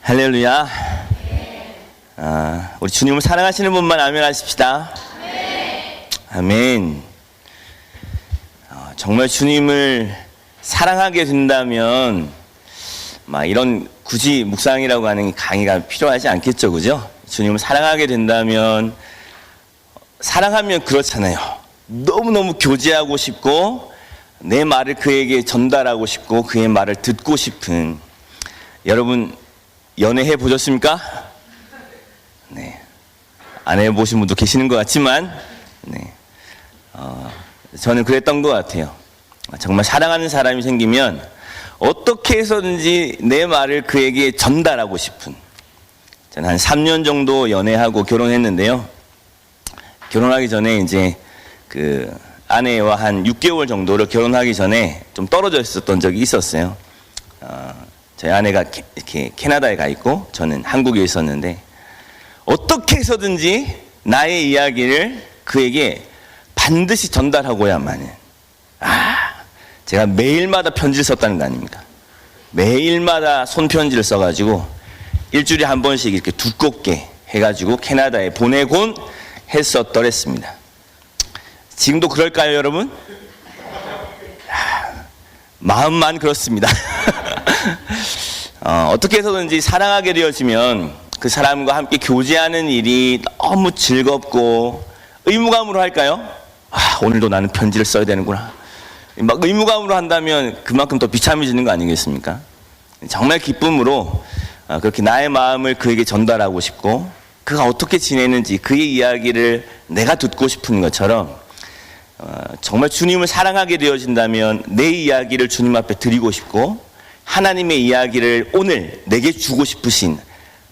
할렐루야. 우리 주님을 사랑하시는 분만 아멘 하십시다. 아멘. 정말 주님을 사랑하게 된다면 이런 굳이 묵상이라고 하는 강의가 필요하지 않겠죠, 그죠? 주님을 사랑하게 된다면, 사랑하면 그렇잖아요. 너무너무 교제하고 싶고 내 말을 그에게 전달하고 싶고 그의 말을 듣고 싶은. 여러분 연애해 보셨습니까? 네. 안 해보신 분도 계시는 것 같지만, 네. 저는 그랬던 것 같아요. 정말 사랑하는 사람이 생기면 어떻게 해서든지 내 말을 그에게 전달하고 싶은. 저는 한 3년 정도 연애하고 결혼했는데요. 결혼하기 전에 이제 그 아내와 한 6개월 정도를 결혼하기 전에 좀 떨어져 있었던 적이 있었어요. 저희 아내가 이렇게 캐나다에 가 있고 저는 한국에 있었는데, 어떻게 해서든지 나의 이야기를 그에게 반드시 전달하고야만은, 제가 매일마다 편지를 썼다는 거 아닙니까? 매일마다 손편지를 써가지고 일주일에 한 번씩 이렇게 두껍게 해가지고 캐나다에 보내곤 했었더랬습니다. 지금도 그럴까요, 여러분? 마음만 그렇습니다. 어떻게 해서든지 사랑하게 되어지면 그 사람과 함께 교제하는 일이 너무 즐겁고, 의무감으로 할까요? 오늘도 나는 편지를 써야 되는구나. 막 의무감으로 한다면 그만큼 더 비참해지는 거 아니겠습니까? 정말 기쁨으로 그렇게 나의 마음을 그에게 전달하고 싶고, 그가 어떻게 지내는지 그의 이야기를 내가 듣고 싶은 것처럼, 정말 주님을 사랑하게 되어진다면 내 이야기를 주님 앞에 드리고 싶고, 하나님의 이야기를 오늘 내게 주고 싶으신,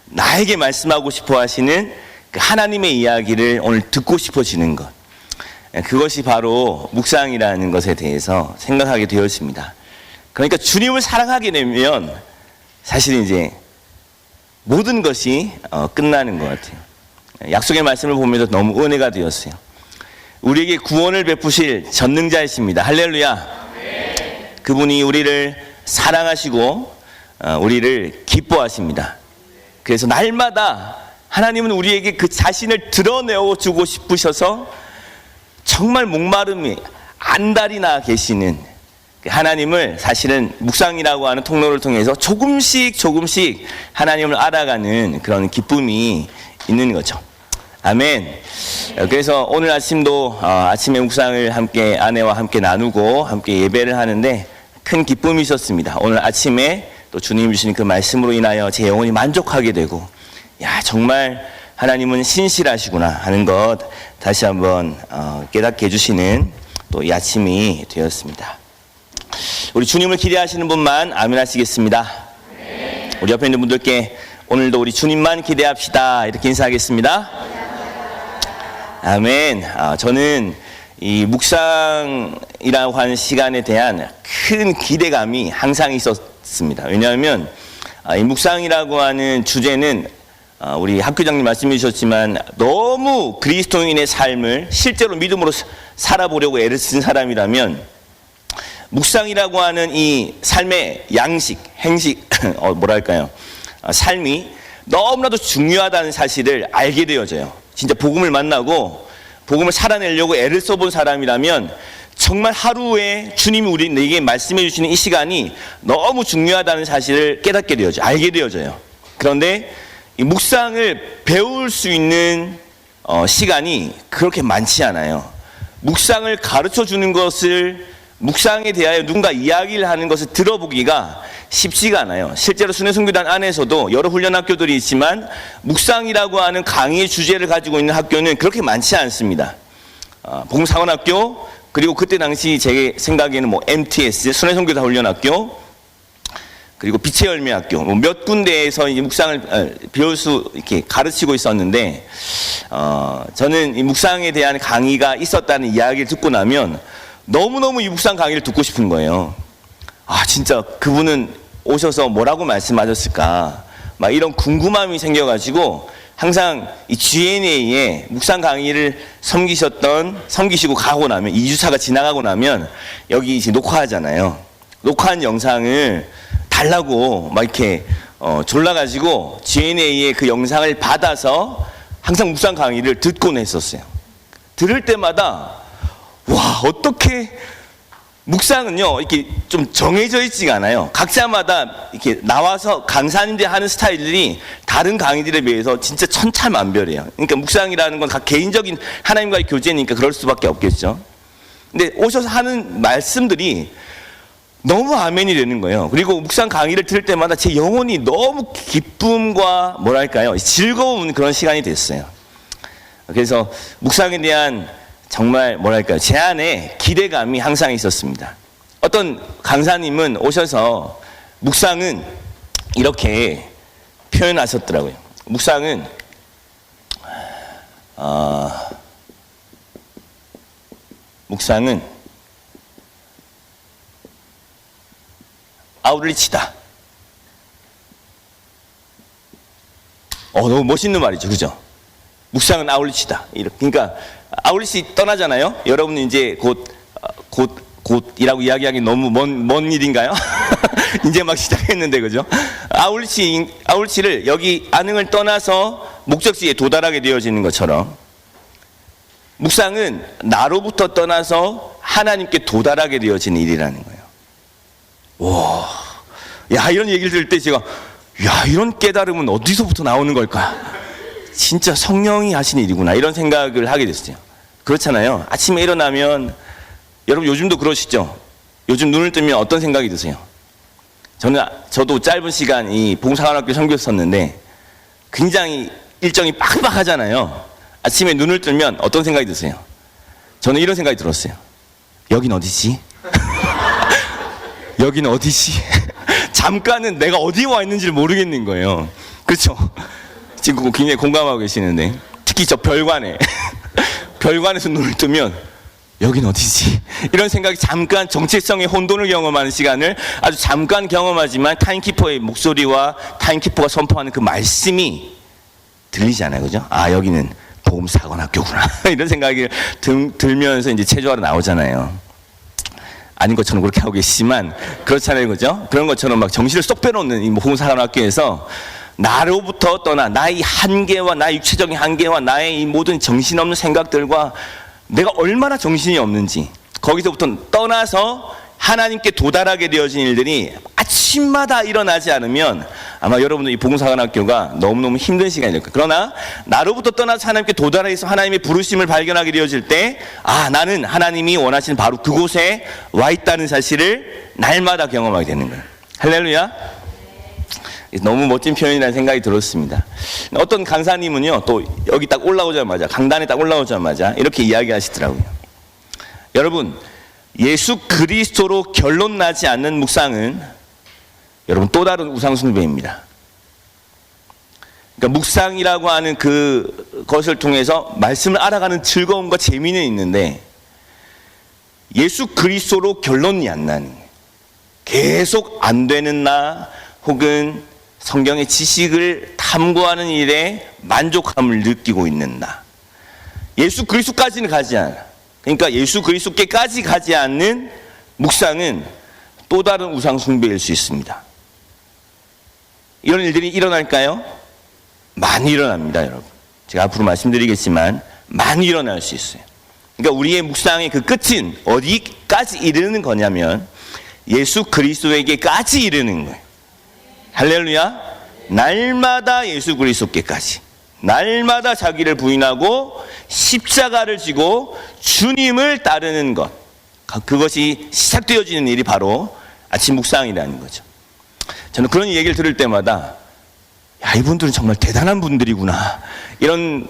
나에게 말씀하고 싶어 하시는 그 하나님의 이야기를 오늘 듣고 싶어지는 것, 그것이 바로 묵상이라는 것에 대해서 생각하게 되었습니다. 그러니까 주님을 사랑하게 되면 사실 이제 모든 것이 끝나는 것 같아요. 약속의 말씀을 보면서 너무 은혜가 되었어요. 우리에게 구원을 베푸실 전능자이십니다. 할렐루야. 그분이 우리를 사랑하시고 우리를 기뻐하십니다. 그래서 날마다 하나님은 우리에게 그 자신을 드러내어 주고 싶으셔서 정말 목마름이 안달이나 계시는 하나님을, 사실은 묵상이라고 하는 통로를 통해서 조금씩 하나님을 알아가는 그런 기쁨이 있는 거죠. 아멘. 그래서 오늘 아침도 아침에 묵상을 함께 아내와 함께 나누고 함께 예배를 하는데 큰 기쁨이 있었습니다. 오늘 아침에 또 주님 주신 그 말씀으로 인하여 제 영혼이 만족하게 되고, 정말 하나님은 신실하시구나 하는 것 다시 한번 깨닫게 해주시는 또 이 아침이 되었습니다. 우리 주님을 기대하시는 분만 아멘 하시겠습니다. 우리 옆에 있는 분들께 오늘도 우리 주님만 기대합시다 이렇게 인사하겠습니다. 아멘. 저는 이 묵상이라고 하는 시간에 대한 큰 기대감이 항상 있었습니다. 왜냐하면 이 묵상이라고 하는 주제는 우리 학교장님 말씀해 주셨지만 너무 그리스도인의 삶을 실제로 믿음으로 살아보려고 애를 쓴 사람이라면, 묵상이라고 하는 이 삶의 양식, 행식, 삶이 너무나도 중요하다는 사실을 알게 되어져요. 진짜 복음을 만나고 복음을 살아내려고 애를 써본 사람이라면 정말 하루에 주님이 내게 말씀해 주시는 이 시간이 너무 중요하다는 사실을 깨닫게 되어져요. 알게 되어져요. 그런데 이 묵상을 배울 수 있는 시간이 그렇게 많지 않아요. 묵상을 가르쳐 주는 것을, 묵상에 대하여 누군가 이야기를 하는 것을 들어보기가 쉽지가 않아요. 실제로 순회선교단 안에서도 여러 훈련학교들이 있지만 묵상이라고 하는 강의의 주제를 가지고 있는 학교는 그렇게 많지 않습니다. 복음사관학교, 그리고 그때 당시 제 생각에는 MTS, 순회선교단 훈련학교, 그리고 빛의 열매 학교, 몇 군데에서 이제 묵상을 배울 수, 이렇게 가르치고 있었는데, 저는 이 묵상에 대한 강의가 있었다는 이야기를 듣고 나면 너무너무 이 묵상 강의를 듣고 싶은 거예요. 진짜 그분은 오셔서 뭐라고 말씀하셨을까? 이런 궁금함이 생겨가지고 항상 이 G&A에 묵상 강의를 섬기시고 가고 나면, 2주차가 지나가고 나면 여기 이제 녹화하잖아요. 녹화한 영상을 달라고 막 이렇게 졸라가지고 GNA의 그 영상을 받아서 항상 묵상 강의를 듣곤 했었어요. 들을 때마다 와, 어떻게 묵상은요 이렇게 좀 정해져 있지가 않아요. 각자마다 이렇게 나와서 강사님들이 하는 스타일들이 다른 강의들에 비해서 진짜 천차만별이에요. 그러니까 묵상이라는 건 각 개인적인 하나님과의 교제니까 그럴 수밖에 없겠죠. 근데 오셔서 하는 말씀들이 너무 아멘이 되는 거예요. 그리고 묵상 강의를 들을 때마다 제 영혼이 너무 기쁨과 뭐랄까요, 즐거운 그런 시간이 됐어요. 그래서 묵상에 대한 정말 뭐랄까요, 제 안에 기대감이 항상 있었습니다. 어떤 강사님은 오셔서 묵상은 이렇게 표현하셨더라고요. 묵상은 아우리치다. 너무 멋있는 말이죠, 그죠? 묵상은 아우리치다. 그러니까 아우리치 떠나잖아요. 여러분은 이제 곧이라고 이야기하기 너무 먼 일인가요? 이제 막 시작했는데, 그죠? 아우리치를 여기 안흥을 떠나서 목적지에 도달하게 되어지는 것처럼 묵상은 나로부터 떠나서 하나님께 도달하게 되어지는 일이라는 거예요. 와, 야, 이런 얘기를 들을 때 제가, 야, 이런 깨달음은 어디서부터 나오는 걸까? 진짜 성령이 하시는 일이구나, 이런 생각을 하게 됐어요. 그렇잖아요. 아침에 일어나면, 여러분 요즘도 그러시죠? 요즘 눈을 뜨면 어떤 생각이 드세요? 저도 짧은 시간 이 봉사관학교 선교했었는데 굉장히 일정이 빡빡하잖아요. 아침에 눈을 뜨면 어떤 생각이 드세요? 저는 이런 생각이 들었어요. 여긴 어디지? 여긴 어디지? 잠깐은 내가 어디에 와 있는지를 모르겠는 거예요. 그렇죠? 지금 굉장히 공감하고 계시는데, 특히 저 별관에 별관에서 눈을 뜨면 여긴 어디지? 이런 생각이 잠깐 정체성의 혼돈을 경험하는 시간을 아주 잠깐 경험하지만 타임키퍼의 목소리와 타임키퍼가 선포하는 그 말씀이 들리잖아요, 그죠? 아, 여기는 복음사관학교구나 이런 생각이 들면서 이제 체조하러 나오잖아요. 아닌 것처럼 그렇게 하고 계시지만 그렇잖아요, 그죠? 그런 것처럼 막 정신을 쏙 빼놓는 이 복음사관학교에서 나로부터 떠나 나의 한계와 나의 육체적인 한계와 나의 이 모든 정신없는 생각들과 내가 얼마나 정신이 없는지 거기서부터 떠나서 하나님께 도달하게 되어진 일들이 아침마다 일어나지 않으면 아마 여러분들 이 복음사관학교가 너무너무 힘든 시간이 될 거예요. 그러나 나로부터 떠나서 하나님께 도달해서 하나님의 부르심을 발견하게 되어질 때, 아, 나는 하나님이 원하시는 바로 그곳에 와 있다는 사실을 날마다 경험하게 되는 거예요. 할렐루야. 너무 멋진 표현이라는 생각이 들었습니다. 어떤 강사님은요, 또 여기 딱 올라오자마자, 강단에 딱 올라오자마자 이렇게 이야기하시더라고요. 여러분, 예수 그리스도로 결론 나지 않는 묵상은 여러분 또 다른 우상숭배입니다. 그러니까 묵상이라고 하는 그것을 통해서 말씀을 알아가는 즐거움과 재미는 있는데 예수 그리스도로 결론이 안 나는 거예요. 계속 안 되는 나 혹은 성경의 지식을 탐구하는 일에 만족함을 느끼고 있는 나. 예수 그리스도까지는 가지 않아. 그러니까 예수 그리스도께까지 가지 않는 묵상은 또 다른 우상 숭배일 수 있습니다. 이런 일들이 일어날까요? 많이 일어납니다, 여러분. 제가 앞으로 말씀드리겠지만 많이 일어날 수 있어요. 그러니까 우리의 묵상의 그 끝은 어디까지 이르는 거냐면 예수 그리스도에게까지 이르는 거예요. 할렐루야. 날마다 예수 그리스도께까지, 날마다 자기를 부인하고 십자가를 지고 주님을 따르는 것, 그것이 시작되어지는 일이 바로 아침 묵상이라는 거죠. 저는 그런 얘기를 들을 때마다 야, 이분들은 정말 대단한 분들이구나, 이런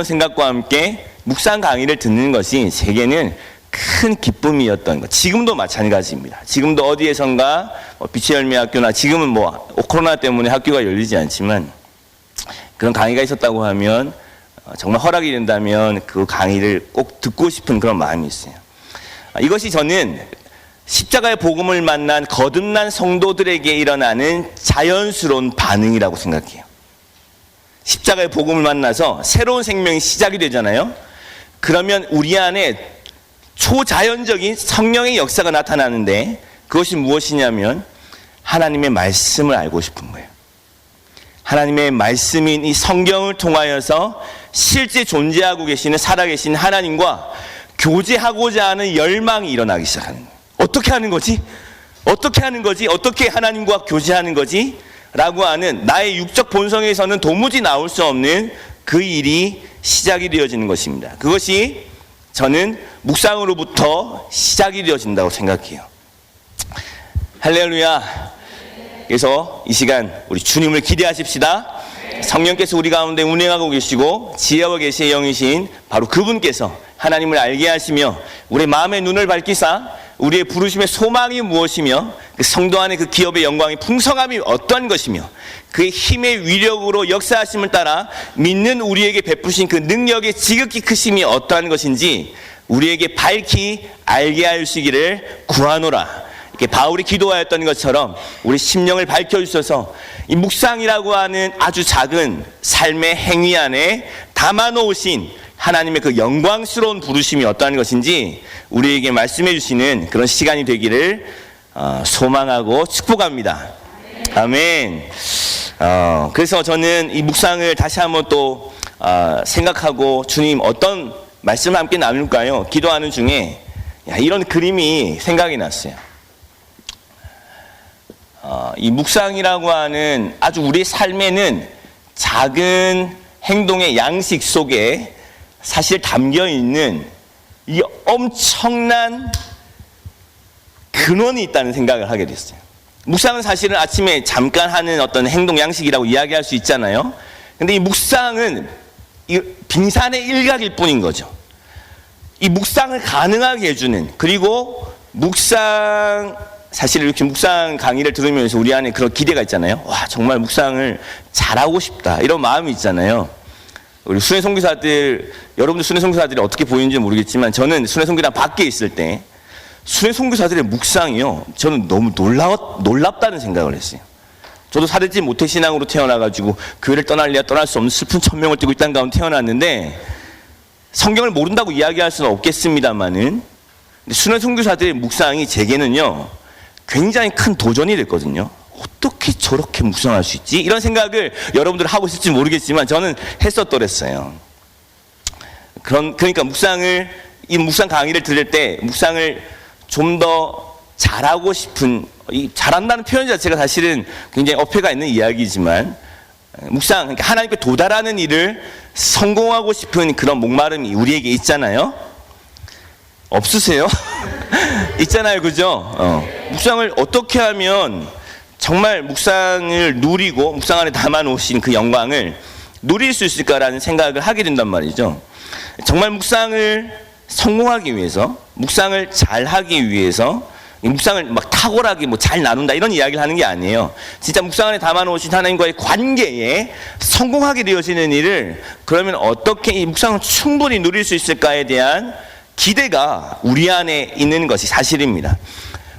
생각과 함께 묵상 강의를 듣는 것이 제게는 큰 기쁨이었던 것. 지금도 마찬가지입니다. 지금도 어디에선가 빛의 열매 학교나, 지금은 코로나 때문에 학교가 열리지 않지만 그런 강의가 있었다고 하면 정말 허락이 된다면 그 강의를 꼭 듣고 싶은 그런 마음이 있어요. 이것이 저는 십자가의 복음을 만난 거듭난 성도들에게 일어나는 자연스러운 반응이라고 생각해요. 십자가의 복음을 만나서 새로운 생명이 시작이 되잖아요. 그러면 우리 안에 초자연적인 성령의 역사가 나타나는데 그것이 무엇이냐면 하나님의 말씀을 알고 싶은 거예요. 하나님의 말씀인 이 성경을 통하여서 실제 존재하고 계시는 살아계신 하나님과 교제하고자 하는 열망이 일어나기 시작하는 거예요. 어떻게 하는 거지? 어떻게 하는 거지? 어떻게 하나님과 교제하는 거지? 라고 하는 나의 육적 본성에서는 도무지 나올 수 없는 그 일이 시작이 되어지는 것입니다. 그것이 저는 묵상으로부터 시작이 되어진다고 생각해요. 할렐루야. 그래서 이 시간 우리 주님을 기대하십시다. 성령께서 우리 가운데 운행하고 계시고 지혜와 계시의 영이신 바로 그분께서 하나님을 알게 하시며 우리 마음의 눈을 밝히사 우리의 부르심의 소망이 무엇이며 그 성도 안에 그 기업의 영광이 풍성함이 어떠한 것이며 그의 힘의 위력으로 역사하심을 따라 믿는 우리에게 베푸신 그 능력의 지극히 크심이 어떠한 것인지 우리에게 밝히 알게 하시기를 구하노라. 이렇게 바울이 기도하였던 것처럼 우리 심령을 밝혀주셔서 이 묵상이라고 하는 아주 작은 삶의 행위 안에 담아놓으신 하나님의 그 영광스러운 부르심이 어떠한 것인지 우리에게 말씀해 주시는 그런 시간이 되기를 소망하고 축복합니다. 아멘. 그래서 저는 이 묵상을 다시 한번 또 생각하고 주님 어떤 말씀을 함께 나눌까요? 기도하는 중에 이런 그림이 생각이 났어요. 이 묵상이라고 하는 아주 우리 삶에는 작은 행동의 양식 속에 사실 담겨 있는 이 엄청난 근원이 있다는 생각을 하게 됐어요. 묵상은 사실은 아침에 잠깐 하는 어떤 행동 양식이라고 이야기할 수 있잖아요. 근데 이 묵상은 이 빙산의 일각일 뿐인 거죠. 이 묵상을 가능하게 해주는, 그리고 사실 이렇게 묵상 강의를 들으면서 우리 안에 그런 기대가 있잖아요. 와, 정말 묵상을 잘하고 싶다, 이런 마음이 있잖아요. 우리 순회 선교사들, 여러분들 순회 선교사들이 어떻게 보이는지 모르겠지만 저는 순회 선교단 밖에 있을 때 순회 선교사들의 묵상이요, 저는 너무 놀랍다는 생각을 했어요. 저도 사대집 모태신앙으로 태어나가지고 교회를 떠날래야 떠날 수 없는 슬픈 천명을 띠고 이 땅 가운데 태어났는데 성경을 모른다고 이야기할 수는 없겠습니다만은 순회 선교사들의 묵상이 제게는요 굉장히 큰 도전이 됐거든요. 어떻게 저렇게 묵상할 수 있지? 이런 생각을 여러분들 하고 있을지 모르겠지만 저는 했었더랬어요. 그러니까 이 묵상 강의를 들을 때 묵상을 좀 더 잘하고 싶은, 잘한다는 표현 자체가 사실은 굉장히 어폐가 있는 이야기지만 묵상, 그러니까 하나님께 도달하는 일을 성공하고 싶은 그런 목마름이 우리에게 있잖아요. 없으세요? 있잖아요, 그죠? 묵상을 어떻게 하면 정말 묵상을 누리고 묵상 안에 담아놓으신 그 영광을 누릴 수 있을까라는 생각을 하게 된단 말이죠. 정말 묵상을 성공하기 위해서, 묵상을 잘하기 위해서, 묵상을 막 탁월하게 잘 나눈다 이런 이야기를 하는 게 아니에요. 진짜 묵상 안에 담아놓으신 하나님과의 관계에 성공하게 되어지는 일을 그러면 어떻게 이 묵상을 충분히 누릴 수 있을까에 대한 기대가 우리 안에 있는 것이 사실입니다.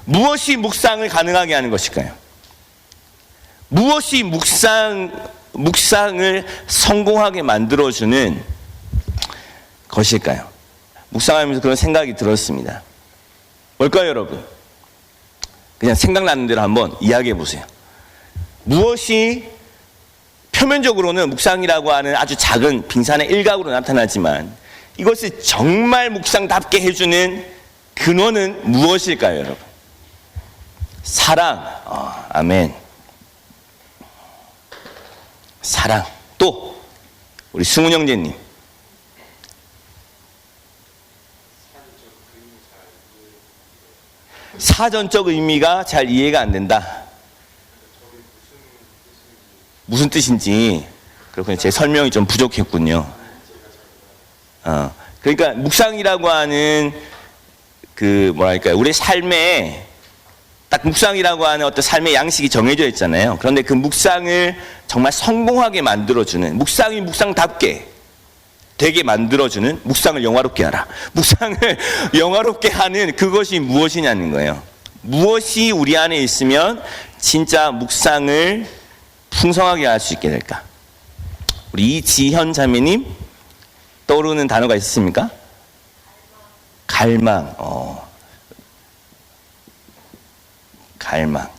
무엇이 묵상을 가능하게 하는 것일까요? 무엇이 묵상을 성공하게 만들어주는 것일까요? 묵상하면서 그런 생각이 들었습니다. 뭘까요, 여러분? 그냥 생각나는 대로 한번 이야기해 보세요. 무엇이 표면적으로는 묵상이라고 하는 아주 작은 빙산의 일각으로 나타나지만 이것을 정말 묵상답게 해주는 근원은 무엇일까요, 여러분? 사랑. 아멘. 사랑. 또 우리 승훈 형제님. 사전적 의미가 잘 이해가 안 된다. 무슨 뜻인지. 그렇군요. 제 설명이 좀 부족했군요. 그러니까 묵상이라고 하는 우리 삶에 딱 묵상이라고 하는 어떤 삶의 양식이 정해져 있잖아요. 그런데 그 묵상을 정말 성공하게 만들어주는, 묵상이 묵상답게 되게 만들어주는, 묵상을 영화롭게 하라. 묵상을 영화롭게 하는 그것이 무엇이냐는 거예요. 무엇이 우리 안에 있으면 진짜 묵상을 풍성하게 할 수 있게 될까? 우리 이지현 자매님 떠오르는 단어가 있습니까? 갈망. 갈망.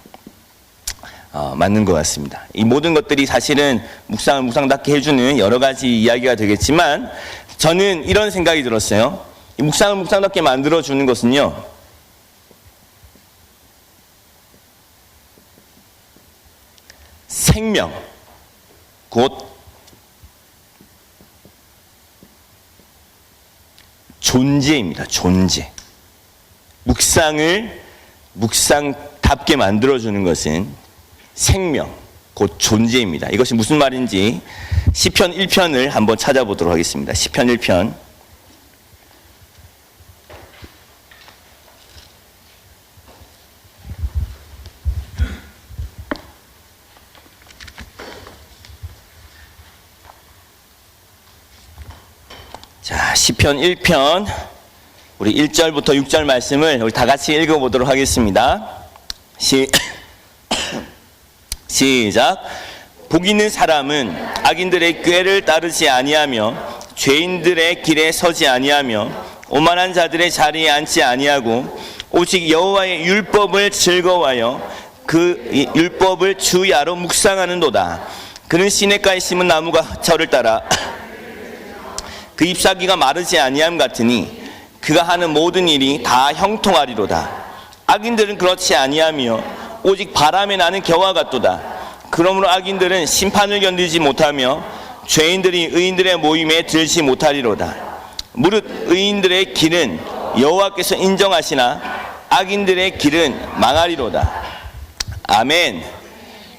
맞는 것 같습니다. 이 모든 것들이 사실은 묵상을 묵상답게 해주는 여러 가지 이야기가 되겠지만 저는 이런 생각이 들었어요. 이 묵상을 묵상답게 만들어주는 것은요, 생명, 곧 존재입니다. 존재. 묵상을 묵상답게 만들어주는 것은 생명, 곧 존재입니다. 이것이 무슨 말인지 시편 1편을 한번 찾아보도록 하겠습니다. 시편 1편. 자, 시편 1편 우리 1절부터 6절 말씀을 우리 다 같이 읽어보도록 하겠습니다. 시작. 복 있는 사람은 악인들의 꾀를 따르지 아니하며 죄인들의 길에 서지 아니하며 오만한 자들의 자리에 앉지 아니하고 오직 여호와의 율법을 즐거워하여 그 율법을 주야로 묵상하는도다. 그는 시냇가에 심은 나무가 저를 따라 그 잎사귀가 마르지 아니함 같으니 그가 하는 모든 일이 다 형통하리로다. 악인들은 그렇지 아니하며 오직 바람에 나는 겨와 같도다. 그러므로 악인들은 심판을 견디지 못하며 죄인들이 의인들의 모임에 들지 못하리로다. 무릇 의인들의 길은 여호와께서 인정하시나 악인들의 길은 망하리로다. 아멘.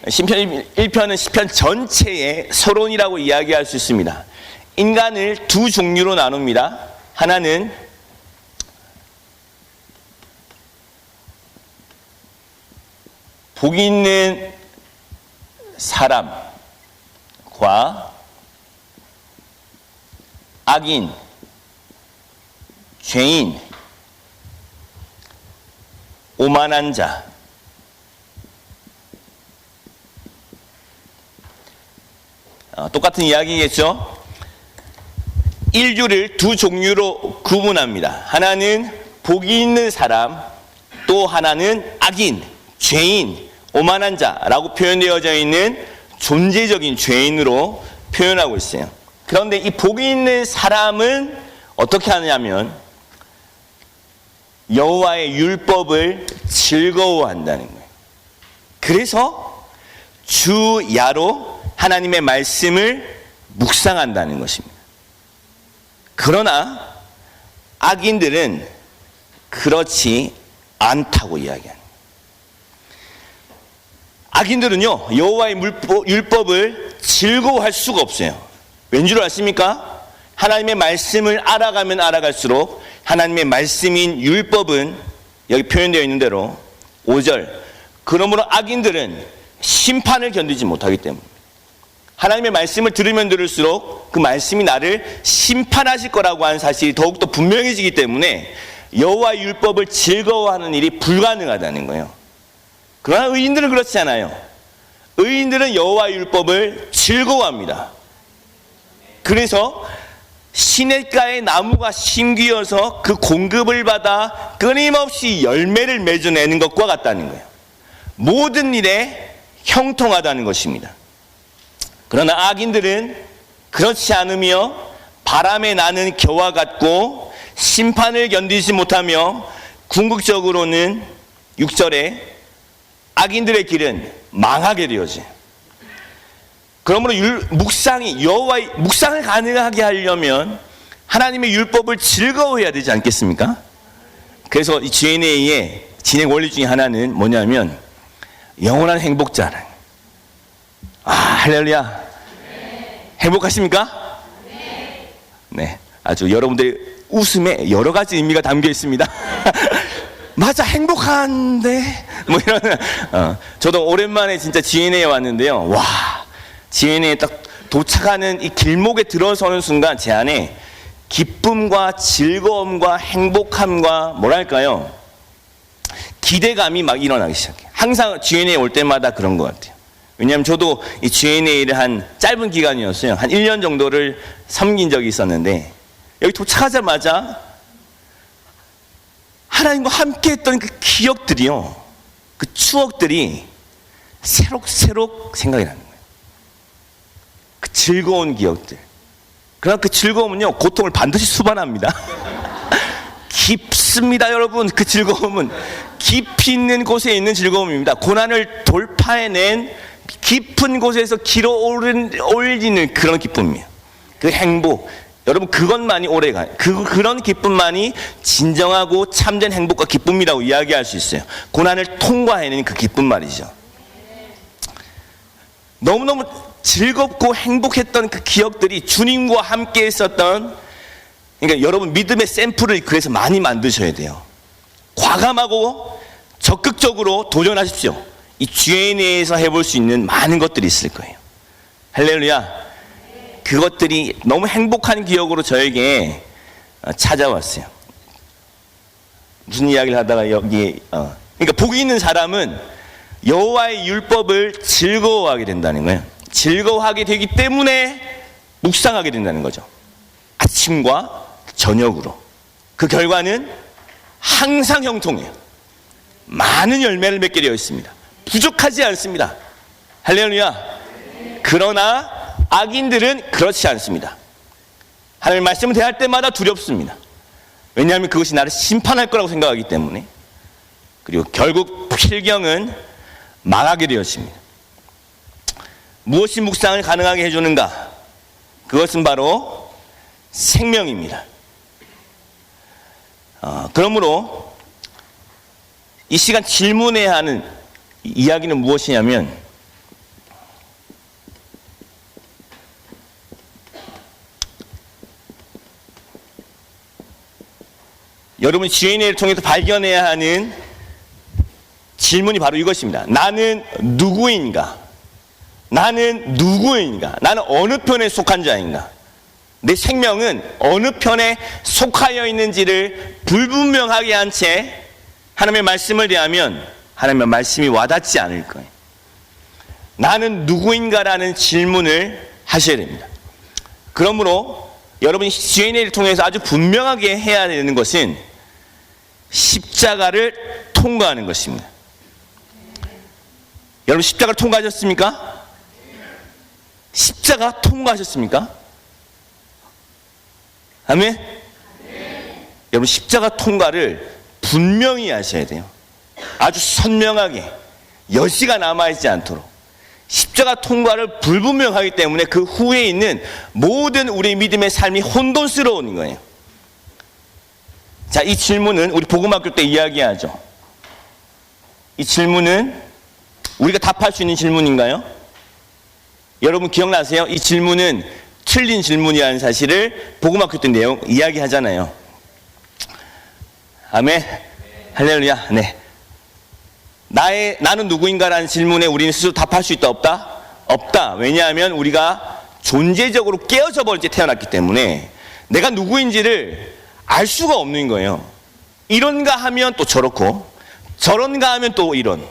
시편 1편은 시편 전체의 서론이라고 이야기할 수 있습니다. 인간을 두 종류로 나눕니다. 하나는 복 있는 사람과 악인, 죄인, 오만한 자, 똑같은 이야기겠죠? 인류를 두 종류로 구분합니다. 하나는 복이 있는 사람, 또 하나는 악인, 죄인, 오만한 자라고 표현되어져 있는 존재적인 죄인으로 표현하고 있어요. 그런데 이 복이 있는 사람은 어떻게 하냐면 여호와의 율법을 즐거워한다는 거예요. 그래서 주야로 하나님의 말씀을 묵상한다는 것입니다. 그러나 악인들은 그렇지 않다고 이야기합니다. 악인들은요, 여호와의 율법을 즐거워할 수가 없어요. 왠 줄 아십니까? 하나님의 말씀을 알아가면 알아갈수록 하나님의 말씀인 율법은 여기 표현되어 있는 대로 5절, 그러므로 악인들은 심판을 견디지 못하기 때문에 하나님의 말씀을 들으면 들을수록 그 말씀이 나를 심판하실 거라고 하는 사실이 더욱더 분명해지기 때문에 여호와의 율법을 즐거워하는 일이 불가능하다는 거예요. 그러나 의인들은 그렇지 않아요. 의인들은 여호와의 율법을 즐거워합니다. 그래서 시냇가에 나무가 심기어서 그 공급을 받아 끊임없이 열매를 맺어내는 것과 같다는 거예요. 모든 일에 형통하다는 것입니다. 그러나 악인들은 그렇지 않으며 바람에 나는 겨와 같고 심판을 견디지 못하며 궁극적으로는 6절에 악인들의 길은 망하게 되어져요. 그러므로 여호와의 묵상을 가능하게 하려면 하나님의 율법을 즐거워해야 되지 않겠습니까? 그래서 이 G&A의 진행 원리 중에 하나는 뭐냐면 영원한 행복자랑. 할렐루야. 행복하십니까? 네. 아주 여러분들의 웃음에 여러 가지 의미가 담겨 있습니다. 맞아, 행복한데 뭐 이런. 저도 오랜만에 진짜 G&A에 왔는데요. 와, G&A에 딱 도착하는 이 길목에 들어서는 순간 제 안에 기쁨과 즐거움과 행복함과 뭐랄까요, 기대감이 막 일어나기 시작해요. 항상 G&A에 올 때마다 그런 것 같아요. 왜냐하면 저도 이 G&A를 한 짧은 기간이었어요. 한 1년 정도를 섬긴 적이 있었는데 여기 도착하자마자 하나님과 함께 했던 그 기억들이요, 그 추억들이 새록새록 생각이 나는 거예요. 그 즐거운 기억들. 그러나 그 즐거움은요, 고통을 반드시 수반합니다. 깊습니다, 여러분. 그 즐거움은 깊이 있는 곳에 있는 즐거움입니다. 고난을 돌파해낸 깊은 곳에서 올리는 그런 기쁨이에요. 그 행복, 여러분, 그것만이 오래가, 그런 기쁨만이 진정하고 참된 행복과 기쁨이라고 이야기할 수 있어요. 고난을 통과해낸 그 기쁨 말이죠. 너무너무 즐겁고 행복했던 그 기억들이 주님과 함께 있었던, 그러니까 여러분 믿음의 샘플을 그래서 많이 만드셔야 돼요. 과감하고 적극적으로 도전하십시오. 이 죄에 대해서 해볼 수 있는 많은 것들이 있을 거예요. 할렐루야. 그것들이 너무 행복한 기억으로 저에게 찾아왔어요. 무슨 이야기를 하다가 여기에 그러니까 복이 있는 사람은 여호와의 율법을 즐거워하게 된다는 거예요. 즐거워하게 되기 때문에 묵상하게 된다는 거죠. 아침과 저녁으로. 그 결과는 항상 형통해요. 많은 열매를 맺게 되어 있습니다. 부족하지 않습니다. 할렐루야. 그러나 악인들은 그렇지 않습니다. 하나님의 말씀을 대할 때마다 두렵습니다. 왜냐하면 그것이 나를 심판할 거라고 생각하기 때문에. 그리고 결국 필경은 망하게 되었습니다. 무엇이 묵상을 가능하게 해주는가? 그것은 바로 생명입니다. 그러므로 이 시간 질문해야 하는 이야기는 무엇이냐면, 여러분 지혜인을 통해서 발견해야 하는 질문이 바로 이것입니다. 나는 누구인가? 나는 누구인가? 나는 어느 편에 속한 자인가? 내 생명은 어느 편에 속하여 있는지를 불분명하게 한 채 하나님의 말씀을 대하면 하나님의 말씀이 와닿지 않을 거예요. 나는 누구인가라는 질문을 하셔야 됩니다. 그러므로 여러분이 지혜인을 통해서 아주 분명하게 해야 되는 것은 십자가를 통과하는 것입니다. 여러분 십자가를 통과하셨습니까? 십자가 통과하셨습니까? 아멘? 여러분 십자가 통과를 분명히 하셔야 돼요. 아주 선명하게 여지가 남아있지 않도록. 십자가 통과를 불분명하기 때문에 그 후에 있는 모든 우리 믿음의 삶이 혼돈스러운 거예요. 자, 이 질문은 우리 복음학교 때 이야기하죠. 이 질문은 우리가 답할 수 있는 질문인가요? 여러분 기억나세요? 이 질문은 틀린 질문이라는 사실을 복음학교 때 내용 이야기하잖아요. 아멘. 할렐루야. 네. 나는 누구인가라는 질문에 우리는 스스로 답할 수 있다 없다? 없다. 왜냐하면 우리가 존재적으로 깨어져 버린 채 태어났기 때문에 내가 누구인지를 알 수가 없는 거예요. 이런가 하면 또 저렇고 저런가 하면 또 이런.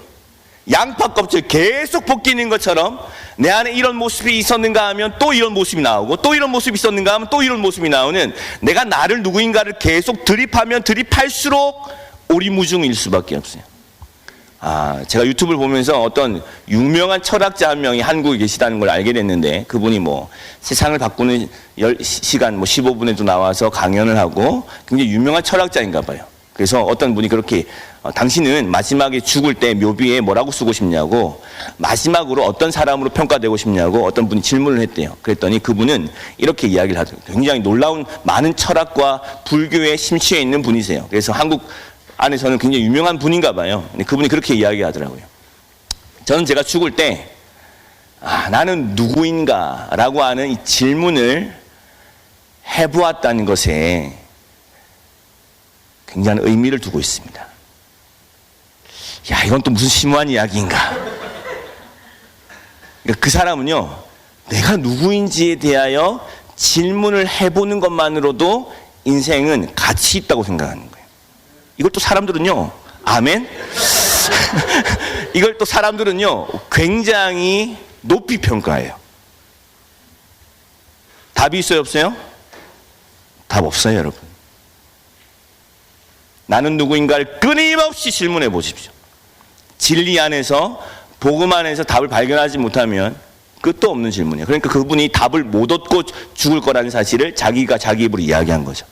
양파 껍질 계속 벗기는 것처럼 내 안에 이런 모습이 있었는가 하면 또 이런 모습이 나오고, 또 이런 모습이 있었는가 하면 또 이런 모습이 나오는, 내가 나를 누구인가를 계속 드립하면 드립할수록 오리무중일 수밖에 없어요. 제가 유튜브를 보면서 어떤 유명한 철학자 한 명이 한국에 계시다는 걸 알게 됐는데, 그분이 뭐 세상을 바꾸는 10시간 15분에도 나와서 강연을 하고 굉장히 유명한 철학자인가 봐요. 그래서 어떤 분이 그렇게 당신은 마지막에 죽을 때 묘비에 뭐라고 쓰고 싶냐고, 마지막으로 어떤 사람으로 평가되고 싶냐고 어떤 분이 질문을 했대요. 그랬더니 그분은 이렇게 이야기를 하더라고요. 굉장히 놀라운 많은 철학과 불교에 심취해 있는 분이세요. 그래서 한국 안에서는 굉장히 유명한 분인가 봐요. 근데 그분이 그렇게 이야기하더라고요. 저는 제가 죽을 때 나는 누구인가 라고 하는 이 질문을 해보았다는 것에 굉장한 의미를 두고 있습니다. 야, 이건 또 무슨 심오한 이야기인가. 그러니까 그 사람은요, 내가 누구인지에 대하여 질문을 해보는 것만으로도 인생은 가치 있다고 생각하는 거예요. 이걸 또 사람들은요, 아멘? 이걸 또 사람들은요, 굉장히 높이 평가해요. 답이 있어요, 없어요? 답 없어요, 여러분. 나는 누구인가를 끊임없이 질문해 보십시오. 진리 안에서 복음 안에서 답을 발견하지 못하면 끝도 없는 질문이에요. 그러니까 그분이 답을 못 얻고 죽을 거라는 사실을 자기가 자기 입으로 이야기한 거죠.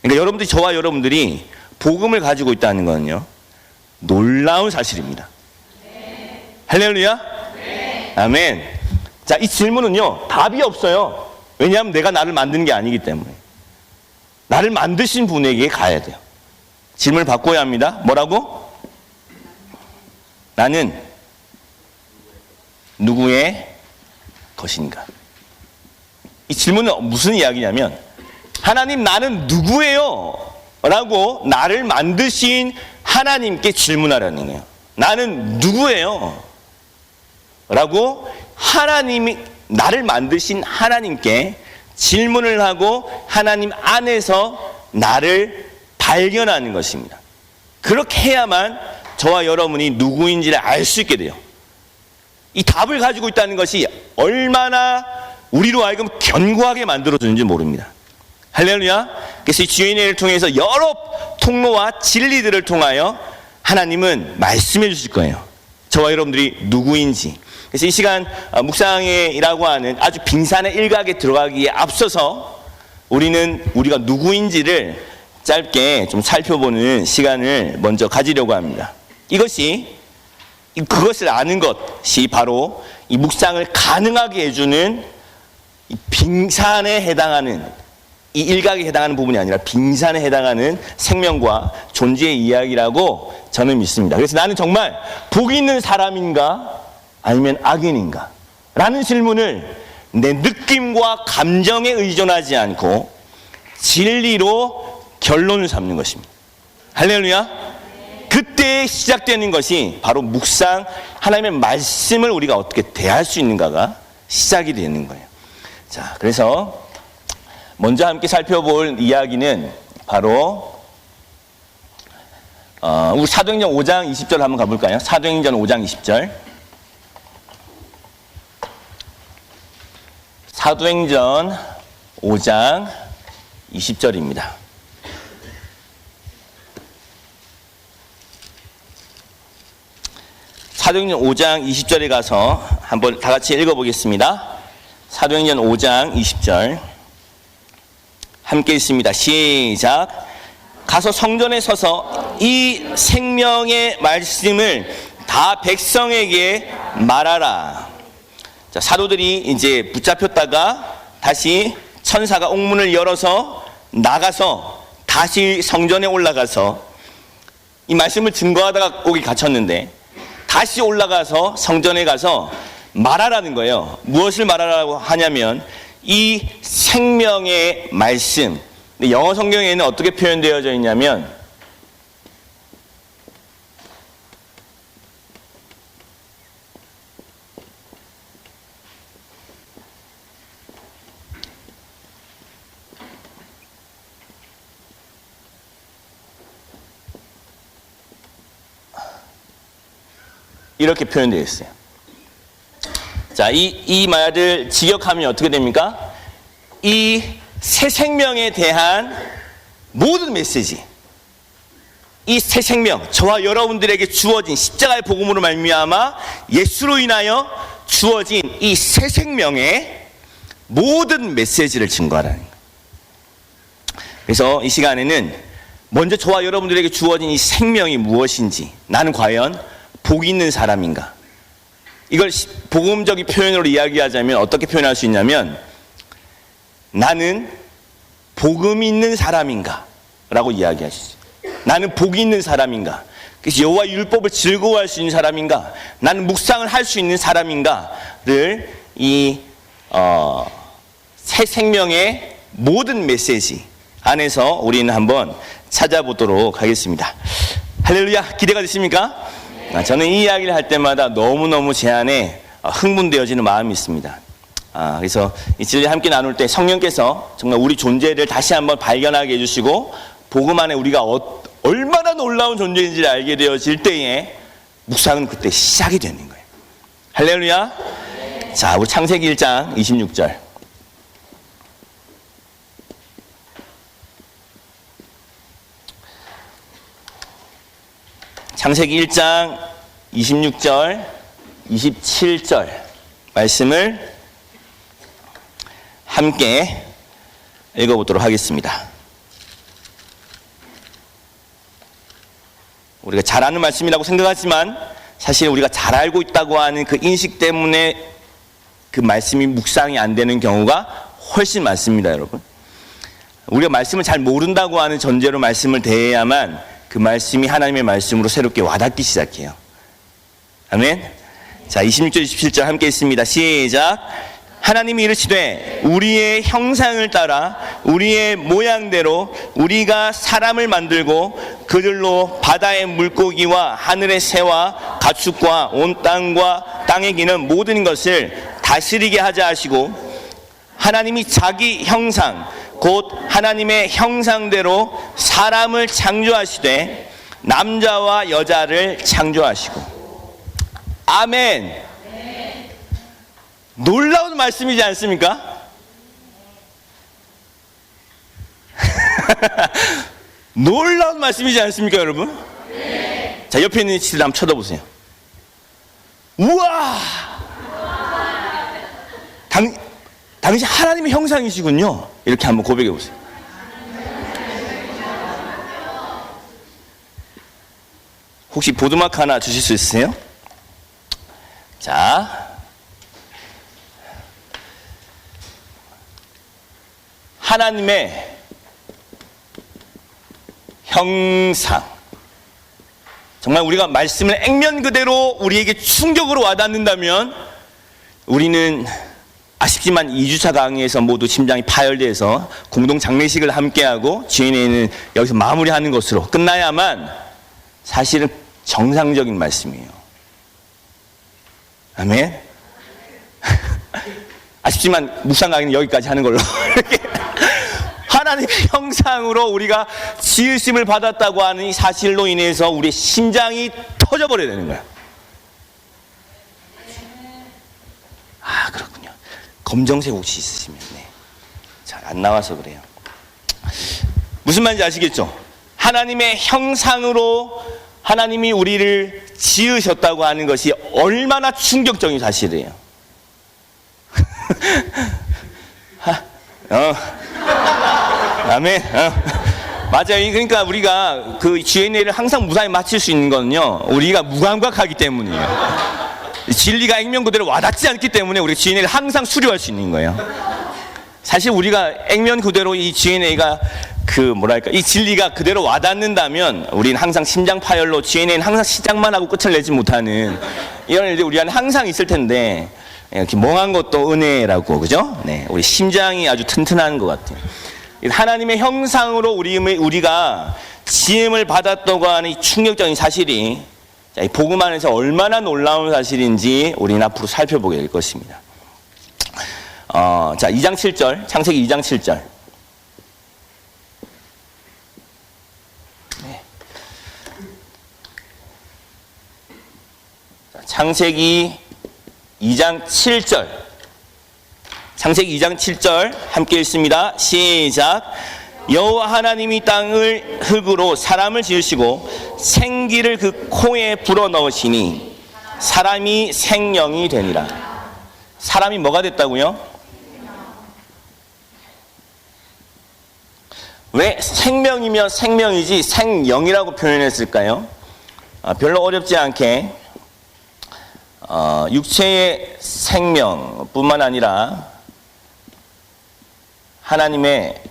그러니까 여러분들이, 저와 여러분들이 복음을 가지고 있다는 건요, 놀라운 사실입니다. 할렐루야? 아멘. 자, 이 질문은요, 답이 없어요. 왜냐하면 내가 나를 만드는 게 아니기 때문에. 나를 만드신 분에게 가야 돼요. 질문을 바꿔야 합니다. 뭐라고? 나는 누구의 것인가? 이 질문은 무슨 이야기냐면, 하나님, 나는 누구예요? 라고 나를 만드신 하나님께 질문하라는 거예요. 나는 누구예요? 라고 하나님이, 나를 만드신 하나님께 질문을 하고 하나님 안에서 나를 발견하는 것입니다. 그렇게 해야만 저와 여러분이 누구인지를 알 수 있게 돼요. 이 답을 가지고 있다는 것이 얼마나 우리로 하여금 견고하게 만들어주는지 모릅니다. 할렐루야. 그래서 이 GNL을 통해서 여러 통로와 진리들을 통하여 하나님은 말씀해 주실 거예요. 저와 여러분들이 누구인지. 그래서 이 시간 묵상이라고 하는 아주 빙산의 일각에 들어가기에 앞서서 우리는 우리가 누구인지를 짧게 좀 살펴보는 시간을 먼저 가지려고 합니다. 그것을 아는 것이 바로 이 묵상을 가능하게 해주는 이 빙산에 해당하는, 이 일각에 해당하는 부분이 아니라 빙산에 해당하는 생명과 존재의 이야기라고 저는 믿습니다. 그래서 나는 정말 복 있는 사람인가 아니면 악인인가? 라는 질문을 내 느낌과 감정에 의존하지 않고 진리로 결론을 잡는 것입니다. 할렐루야. 그때 시작되는 것이 바로 묵상, 하나님의 말씀을 우리가 어떻게 대할 수 있는가가 시작이 되는 거예요. 자, 그래서 먼저 함께 살펴볼 이야기는 바로 우리 사도행전 5장 20절 한번 가볼까요? 사도행전 5장 20절. 사도행전 5장 20절입니다. 사도행전 5장 20절에 가서 한번 다 같이 읽어보겠습니다. 사도행전 5장 20절 함께 읽습니다. 시작. 가서 성전에 서서 이 생명의 말씀을 다 백성에게 말하라. 자, 사도들이 이제 붙잡혔다가 다시 천사가 옥문을 열어서 나가서 다시 성전에 올라가서 이 말씀을 증거하다가 옥에 갇혔는데 다시 올라가서 성전에 가서 말하라는 거예요. 무엇을 말하라고 하냐면 이 생명의 말씀. 영어 성경에는 어떻게 표현되어져 있냐면 이렇게 표현되어 있어요. 자, 이 말을 직역하면 어떻게 됩니까? 이 새 생명에 대한 모든 메시지, 이 새 생명, 저와 여러분들에게 주어진 십자가의 복음으로 말미암아 예수로 인하여 주어진 이 새 생명의 모든 메시지를 증거하라는 거예요. 그래서 이 시간에는 먼저 저와 여러분들에게 주어진 이 생명이 무엇인지, 나는 과연 복 있는 사람인가? 이걸 복음적인 표현으로 이야기하자면 어떻게 표현할 수 있냐면 나는 복음 있는 사람인가? 라고 이야기하시죠. 나는 복 있는 사람인가? 그래서 여호와 율법을 즐거워할 수 있는 사람인가? 나는 묵상을 할 수 있는 사람인가를 이 새 생명의 모든 메시지 안에서 우리는 한번 찾아보도록 하겠습니다. 할렐루야, 기대가 되십니까? 저는 이 이야기를 할 때마다 너무너무 제 안에 흥분되어지는 마음이 있습니다. 그래서 이 진리 함께 나눌 때 성령께서 정말 우리 존재를 다시 한번 발견하게 해주시고 복음 안에 우리가 얼마나 놀라운 존재인지를 알게 되어질 때에 묵상은 그때 시작이 되는 거예요. 할렐루야. 자, 우리 창세기 1장 26절. 창세기 1장 26절, 27절 말씀을 함께 읽어보도록 하겠습니다. 우리가 잘 아는 말씀이라고 생각하지만 사실 우리가 잘 알고 있다고 하는 그 인식 때문에 그 말씀이 묵상이 안 되는 경우가 훨씬 많습니다, 여러분. 우리가 말씀을 잘 모른다고 하는 전제로 말씀을 대해야만 그 말씀이 하나님의 말씀으로 새롭게 와닿기 시작해요. 아멘. 자, 26절, 27절 함께 있습니다. 시작. 하나님이 이르시되 우리의 형상을 따라 우리의 모양대로 우리가 사람을 만들고 그들로 바다의 물고기와 하늘의 새와 가축과 온 땅과 땅에 기는 모든 것을 다스리게 하자 하시고, 하나님이 자기 형상 곧 하나님의 형상대로 사람을 창조하시되 남자와 여자를 창조하시고. 아멘. 놀라운 말씀이지 않습니까? 놀라운 말씀이지 않습니까, 여러분? 네. 자, 옆에 있는 친구들 한번 쳐다보세요. 우와! 당신 하나님의 형상이시군요. 이렇게 한번 고백해 보세요. 혹시 보드마크 하나 주실 수 있으세요? 자, 하나님의 형상. 정말 우리가 말씀을 액면 그대로 우리에게 충격으로 와닿는다면 우리는 아쉽지만 2주차 강의에서 모두 심장이 파열돼서 공동 장례식을 함께하고 GNA는 여기서 마무리하는 것으로 끝나야만 사실은 정상적인 말씀이에요. 아멘. 아쉽지만 묵상 강의는 여기까지 하는 걸로. 하나님의 형상으로 우리가 지으심을 받았다고 하는 이 사실로 인해서 우리의 심장이 터져버려야 되는 거야. 아, 그렇군요. 검정색 혹시 있으시면, 네. 잘 안 나와서 그래요. 무슨 말인지 아시겠죠? 하나님의 형상으로 하나님이 우리를 지으셨다고 하는 것이 얼마나 충격적인 사실이에요. 아멘. 맞아요. 그러니까 우리가 그 GNA를 항상 무사히 마칠 수 있는 거는요, 우리가 무감각하기 때문이에요. 진리가 액면 그대로 와닿지 않기 때문에 우리 GNA를 항상 수료할 수 있는 거예요. 사실 우리가 액면 그대로 이 GNA가 이 진리가 그대로 와닿는다면 우리는 항상 심장 파열로 GNA는 항상 시작만 하고 끝을 내지 못하는 이런 일들이 우리 안에 항상 있을 텐데, 이렇게 멍한 것도 은혜라고, 그죠? 네, 우리 심장이 아주 튼튼한 것 같아요. 하나님의 형상으로 우리가 지음을 받았다고 하는 이 충격적인 사실이 이 복음 안에서 얼마나 놀라운 사실인지 우리는 앞으로 살펴보게 될 것입니다. 자, 2장 7절, 창세기 2장 7절. 네. 자, 창세기 2장 7절. 창세기 2장 7절 함께 읽습니다. 시작. 여호와 하나님이 땅을 흙으로 사람을 지으시고 생기를 그 코에 불어넣으시니 사람이 생명이 되니라. 사람이 뭐가 됐다고요? 왜 생명이면 생명이지 생영이라고 표현했을까요? 별로 어렵지 않게 육체의 생명뿐만 아니라 하나님의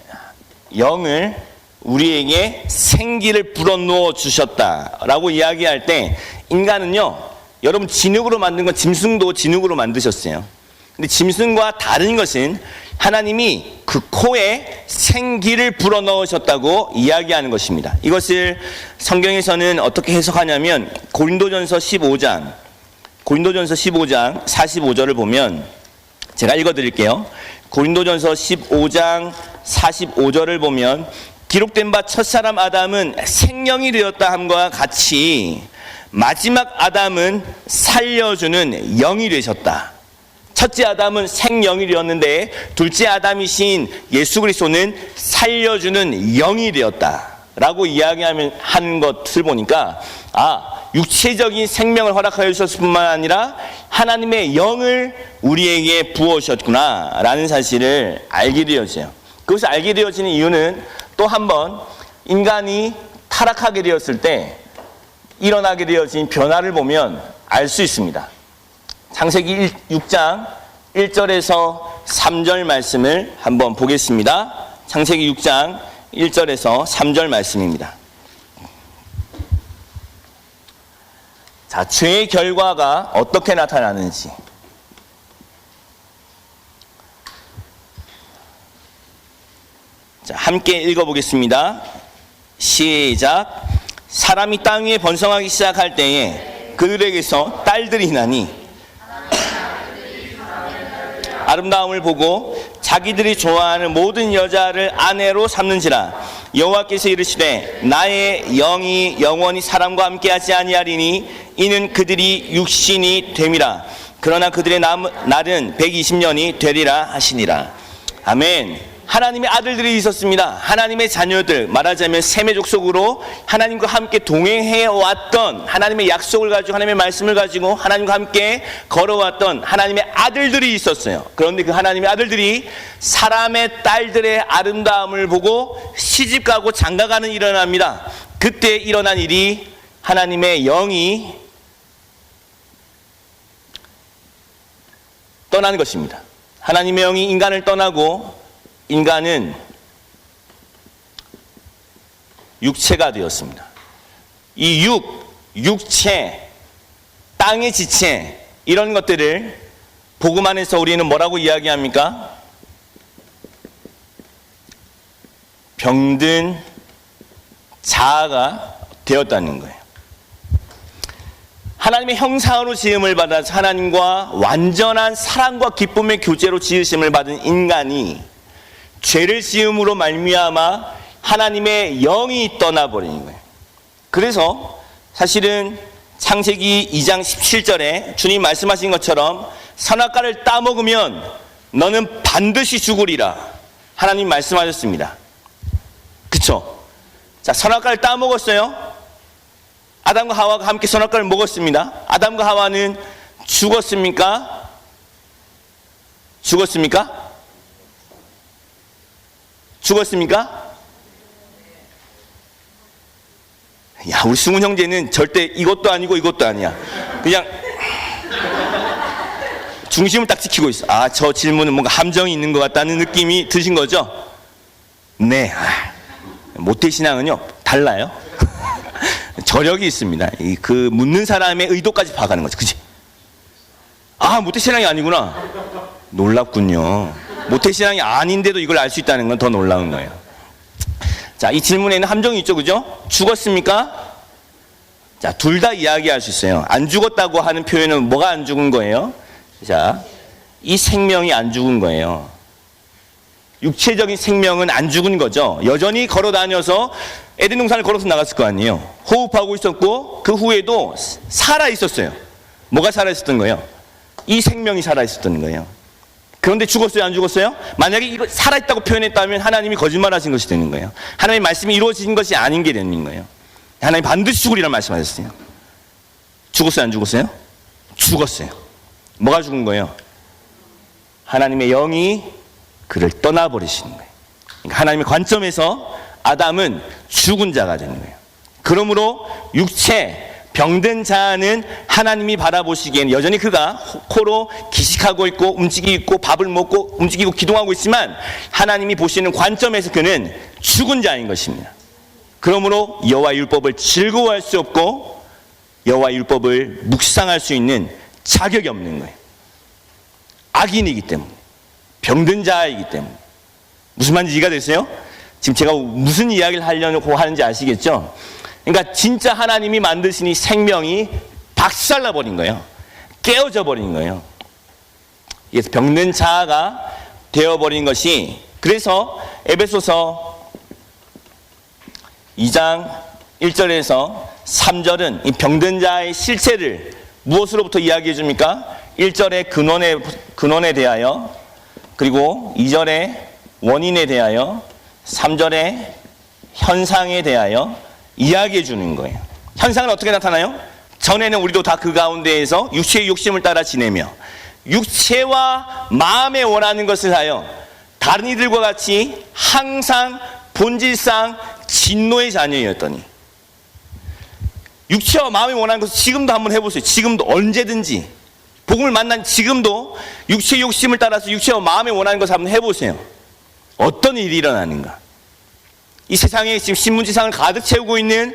영을 우리에게 생기를 불어넣어 주셨다라고 이야기할 때, 인간은요, 여러분 진흙으로 만든 건 짐승도 진흙으로 만드셨어요. 근데 짐승과 다른 것은 하나님이 그 코에 생기를 불어넣으셨다고 이야기하는 것입니다. 이것을 성경에서는 어떻게 해석하냐면 고린도전서 15장 45절을 보면, 제가 읽어드릴게요. 고린도전서 15장 45절을 보면, 기록된 바 첫사람 아담은 생명이 되었다 함과 같이 마지막 아담은 살려주는 영이 되셨다. 첫째 아담은 생명이 되었는데 둘째 아담이신 예수 그리스도는 살려주는 영이 되었다 라고 이야기하는 것을 보니까, 육체적인 생명을 허락하여 주셨을 뿐만 아니라 하나님의 영을 우리에게 부어주셨구나 라는 사실을 알게 되어져요. 그것을 알게 되어지는 이유는 또 한 번 인간이 타락하게 되었을 때 일어나게 되어진 변화를 보면 알 수 있습니다. 창세기 6장 1절에서 3절 말씀을 한번 보겠습니다. 창세기 6장 1절에서 3절 말씀입니다. 자, 죄의 결과가 어떻게 나타나는지. 자, 함께 읽어보겠습니다. 시작. 사람이 땅 위에 번성하기 시작할 때에 그들에게서 딸들이 나니 아름다움을 보고 자기들이 좋아하는 모든 여자를 아내로 삼는지라. 여호와께서 이르시되 나의 영이 영원히 사람과 함께하지 아니하리니 이는 그들이 육신이 됨이라. 그러나 그들의 날은 120년이 되리라 하시니라. 아멘. 하나님의 아들들이 있었습니다. 하나님의 자녀들, 말하자면 셈의 족속으로 하나님과 함께 동행해 왔던, 하나님의 약속을 가지고 하나님의 말씀을 가지고 하나님과 함께 걸어왔던 하나님의 아들들이 있었어요. 그런데 그 하나님의 아들들이 사람의 딸들의 아름다움을 보고 시집가고 장가가는 일이 일어납니다. 그때 일어난 일이 하나님의 영이 떠나는 것입니다. 하나님의 영이 인간을 떠나고 인간은 육체가 되었습니다. 이 육체, 땅의 지체, 이런 것들을 복음 안에서 우리는 뭐라고 이야기합니까? 병든 자아가 되었다는 거예요. 하나님의 형상으로 지음을 받아서 하나님과 완전한 사랑과 기쁨의 교제로 지으심을 받은 인간이 죄를 지음으로 말미암아 하나님의 영이 떠나버린 거예요. 그래서 사실은 창세기 2장 17절에 주님 말씀하신 것처럼 선악과를 따먹으면 너는 반드시 죽으리라 하나님 말씀하셨습니다. 그쵸? 자, 선악과를 따먹었어요. 아담과 하와가 함께 선악과를 먹었습니다. 아담과 하와는 죽었습니까? 죽었습니까? 죽었습니까? 야, 우리 승훈 형제는 절대 이것도 아니고 이것도 아니야. 그냥 중심을 딱 지키고 있어. 아, 저 질문은 뭔가 함정이 있는 것 같다는 느낌이 드신 거죠? 네. 모태신앙은요 달라요. 저력이 있습니다. 그 묻는 사람의 의도까지 봐가는 거죠. 그치? 아, 모태신앙이 아니구나. 놀랍군요. 모태신앙이 아닌데도 이걸 알 수 있다는 건 더 놀라운 거예요. 자, 이 질문에는 함정이 있죠, 그죠? 죽었습니까? 자, 둘 다 이야기할 수 있어요. 안 죽었다고 하는 표현은 뭐가 안 죽은 거예요? 자, 이 생명이 안 죽은 거예요. 육체적인 생명은 안 죽은 거죠. 여전히 걸어 다녀서 에덴 동산을 걸어서 나갔을 거 아니에요. 호흡하고 있었고 그 후에도 살아 있었어요. 뭐가 살아 있었던 거예요? 이 생명이 살아 있었던 거예요. 그런데 죽었어요? 안 죽었어요? 만약에 이거 살아있다고 표현했다면 하나님이 거짓말하신 것이 되는 거예요. 하나님의 말씀이 이루어진 것이 아닌 게 되는 거예요. 하나님 반드시 죽으리라는 말씀하셨어요. 죽었어요? 안 죽었어요? 죽었어요. 뭐가 죽은 거예요? 하나님의 영이 그를 떠나버리시는 거예요. 그러니까 하나님의 관점에서 아담은 죽은 자가 되는 거예요. 그러므로 육체, 병든 자는 하나님이 바라보시기에는 여전히 그가 코로 기식하고 있고 움직이고 있고 밥을 먹고 움직이고 기동하고 있지만 하나님이 보시는 관점에서 그는 죽은 자인 것입니다. 그러므로 여호와 율법을 즐거워할 수 없고 여호와 율법을 묵상할 수 있는 자격이 없는 거예요. 악인이기 때문에, 병든 자이기 때문에. 무슨 말인지 이해가 되세요? 지금 제가 무슨 이야기를 하려고 하는지 아시겠죠? 그러니까 진짜 하나님이 만드신 이 생명이 박살나 버린 거예요. 깨어져 버린 거예요. 그래서 병든 자아가 되어버린 것이, 그래서 에베소서 2장 1절에서 3절은 이 병든 자의 실체를 무엇으로부터 이야기해 줍니까? 1절에 근원에 대하여, 그리고 2절에 원인에 대하여, 3절에 현상에 대하여 이야기해 주는 거예요. 현상은 어떻게 나타나요? 전에는 우리도 다 그 가운데에서 육체의 욕심을 따라 지내며 육체와 마음에 원하는 것을 하여 다른 이들과 같이 항상 본질상 진노의 자녀였더니 육체와 마음이 원하는 것을 지금도 한번 해보세요. 지금도 언제든지 복음을 만난 지금도 육체의 욕심을 따라서 육체와 마음이 원하는 것을 한번 해보세요. 어떤 일이 일어나는가. 이 세상에 지금 신문지상을 가득 채우고 있는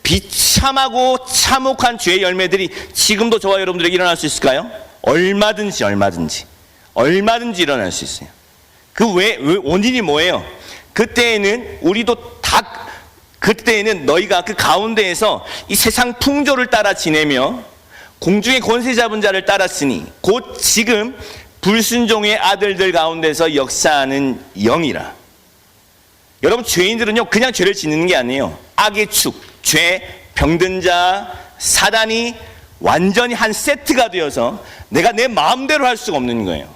비참하고 참혹한 죄의 열매들이 지금도 저와 여러분들에게 일어날 수 있을까요? 얼마든지 일어날 수 있어요. 그 원인이 뭐예요? 그때에는 너희가 그 가운데에서 이 세상 풍조를 따라 지내며 공중의 권세 잡은 자를 따랐으니 곧 지금 불순종의 아들들 가운데서 역사하는 영이라. 여러분, 죄인들은요 그냥 죄를 짓는 게 아니에요. 악의 축, 죄, 병든 자, 사단이 완전히 한 세트가 되어서 내가 내 마음대로 할 수가 없는 거예요.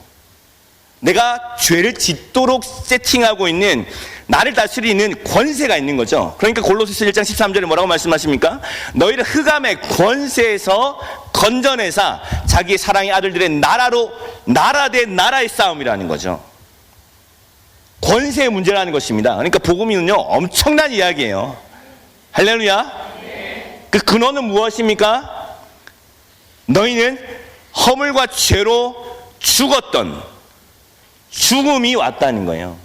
내가 죄를 짓도록 세팅하고 있는, 나를 다스리는 권세가 있는 거죠. 그러니까 골로새서 1장 13절에 뭐라고 말씀하십니까? 너희를 흑암의 권세에서 건져내사 자기의 사랑의 아들들의 나라 대 나라의 싸움이라는 거죠. 권세의 문제라는 것입니다. 그러니까 복음이는요 엄청난 이야기예요. 할렐루야. 그 근원은 무엇입니까? 너희는 허물과 죄로 죽었던 죽음이 왔다는 거예요.